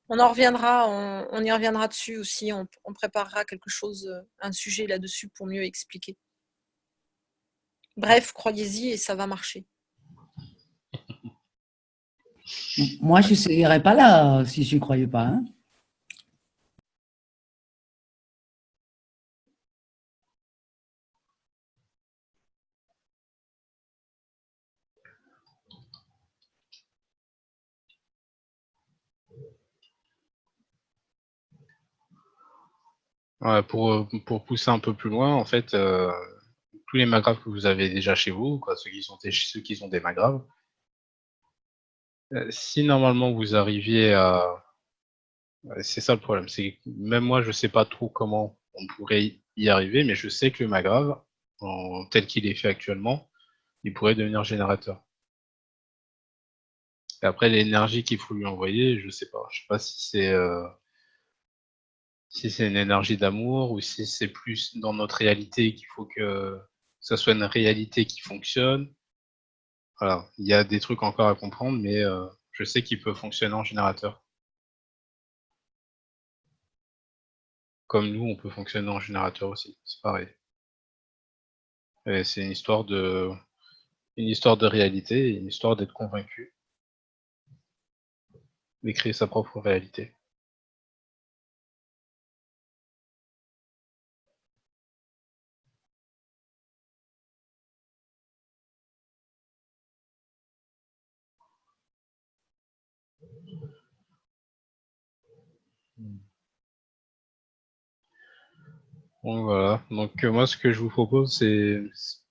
On en reviendra, on y reviendra dessus aussi, on préparera quelque chose, un sujet là-dessus pour mieux expliquer. Bref, croyez-y et ça va marcher. Moi, je ne serais pas là si je ne croyais pas, hein. Ouais, pour pousser un peu plus loin, en fait, tous les magraves que vous avez déjà chez vous, quoi, ceux qui ont des magraves, si normalement vous arriviez à... C'est ça le problème, c'est que même moi, je sais pas trop comment on pourrait y arriver, mais je sais que le magrave, tel qu'il est fait actuellement, il pourrait devenir générateur. Et après, l'énergie qu'il faut lui envoyer, je sais pas. Je sais pas si c'est une énergie d'amour ou si c'est plus dans notre réalité qu'il faut que ça soit une réalité qui fonctionne. Voilà, il y a des trucs encore à comprendre, mais je sais qu'il peut fonctionner en générateur. Comme nous, on peut fonctionner en générateur aussi, c'est pareil. Et c'est une histoire de réalité, une histoire d'être convaincu, d'écrire sa propre réalité. Donc voilà, donc moi ce que je vous propose c'est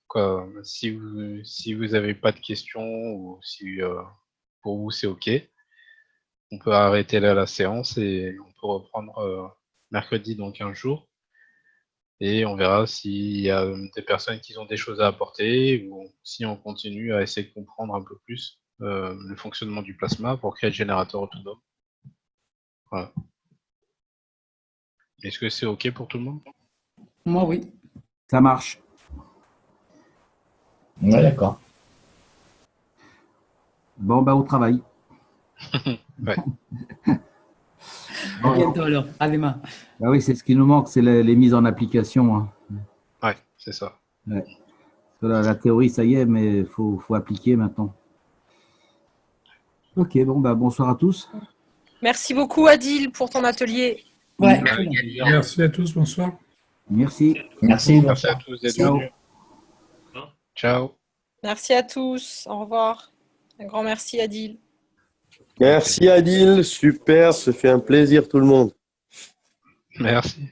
quoi, si vous avez pas de questions ou si pour vous c'est ok, on peut arrêter là la séance et on peut reprendre mercredi dans 15 jours et on verra s'il y a des personnes qui ont des choses à apporter ou si on continue à essayer de comprendre un peu plus le fonctionnement du plasma pour créer le générateur autonome. Voilà. Est-ce que c'est ok pour tout le monde? Moi, oui. Ça marche. Ouais, d'accord. Bon, bah, au travail. Ouais. À bientôt alors, à demain. Ah oui, c'est ce qui nous manque, c'est les mises en application. Hein. Ouais, c'est ça. Ouais. La théorie, ça y est, mais il faut appliquer maintenant. Ok, bon, bah, bonsoir à tous. Merci beaucoup, Adil, pour ton atelier. Ouais. Merci à tous, bonsoir. Merci. Merci. Merci à tous d'être Ciao. venus. Ciao. Merci à tous. Au revoir. Un grand merci, Adil. Merci Adil, super, ça fait un plaisir tout le monde. Merci.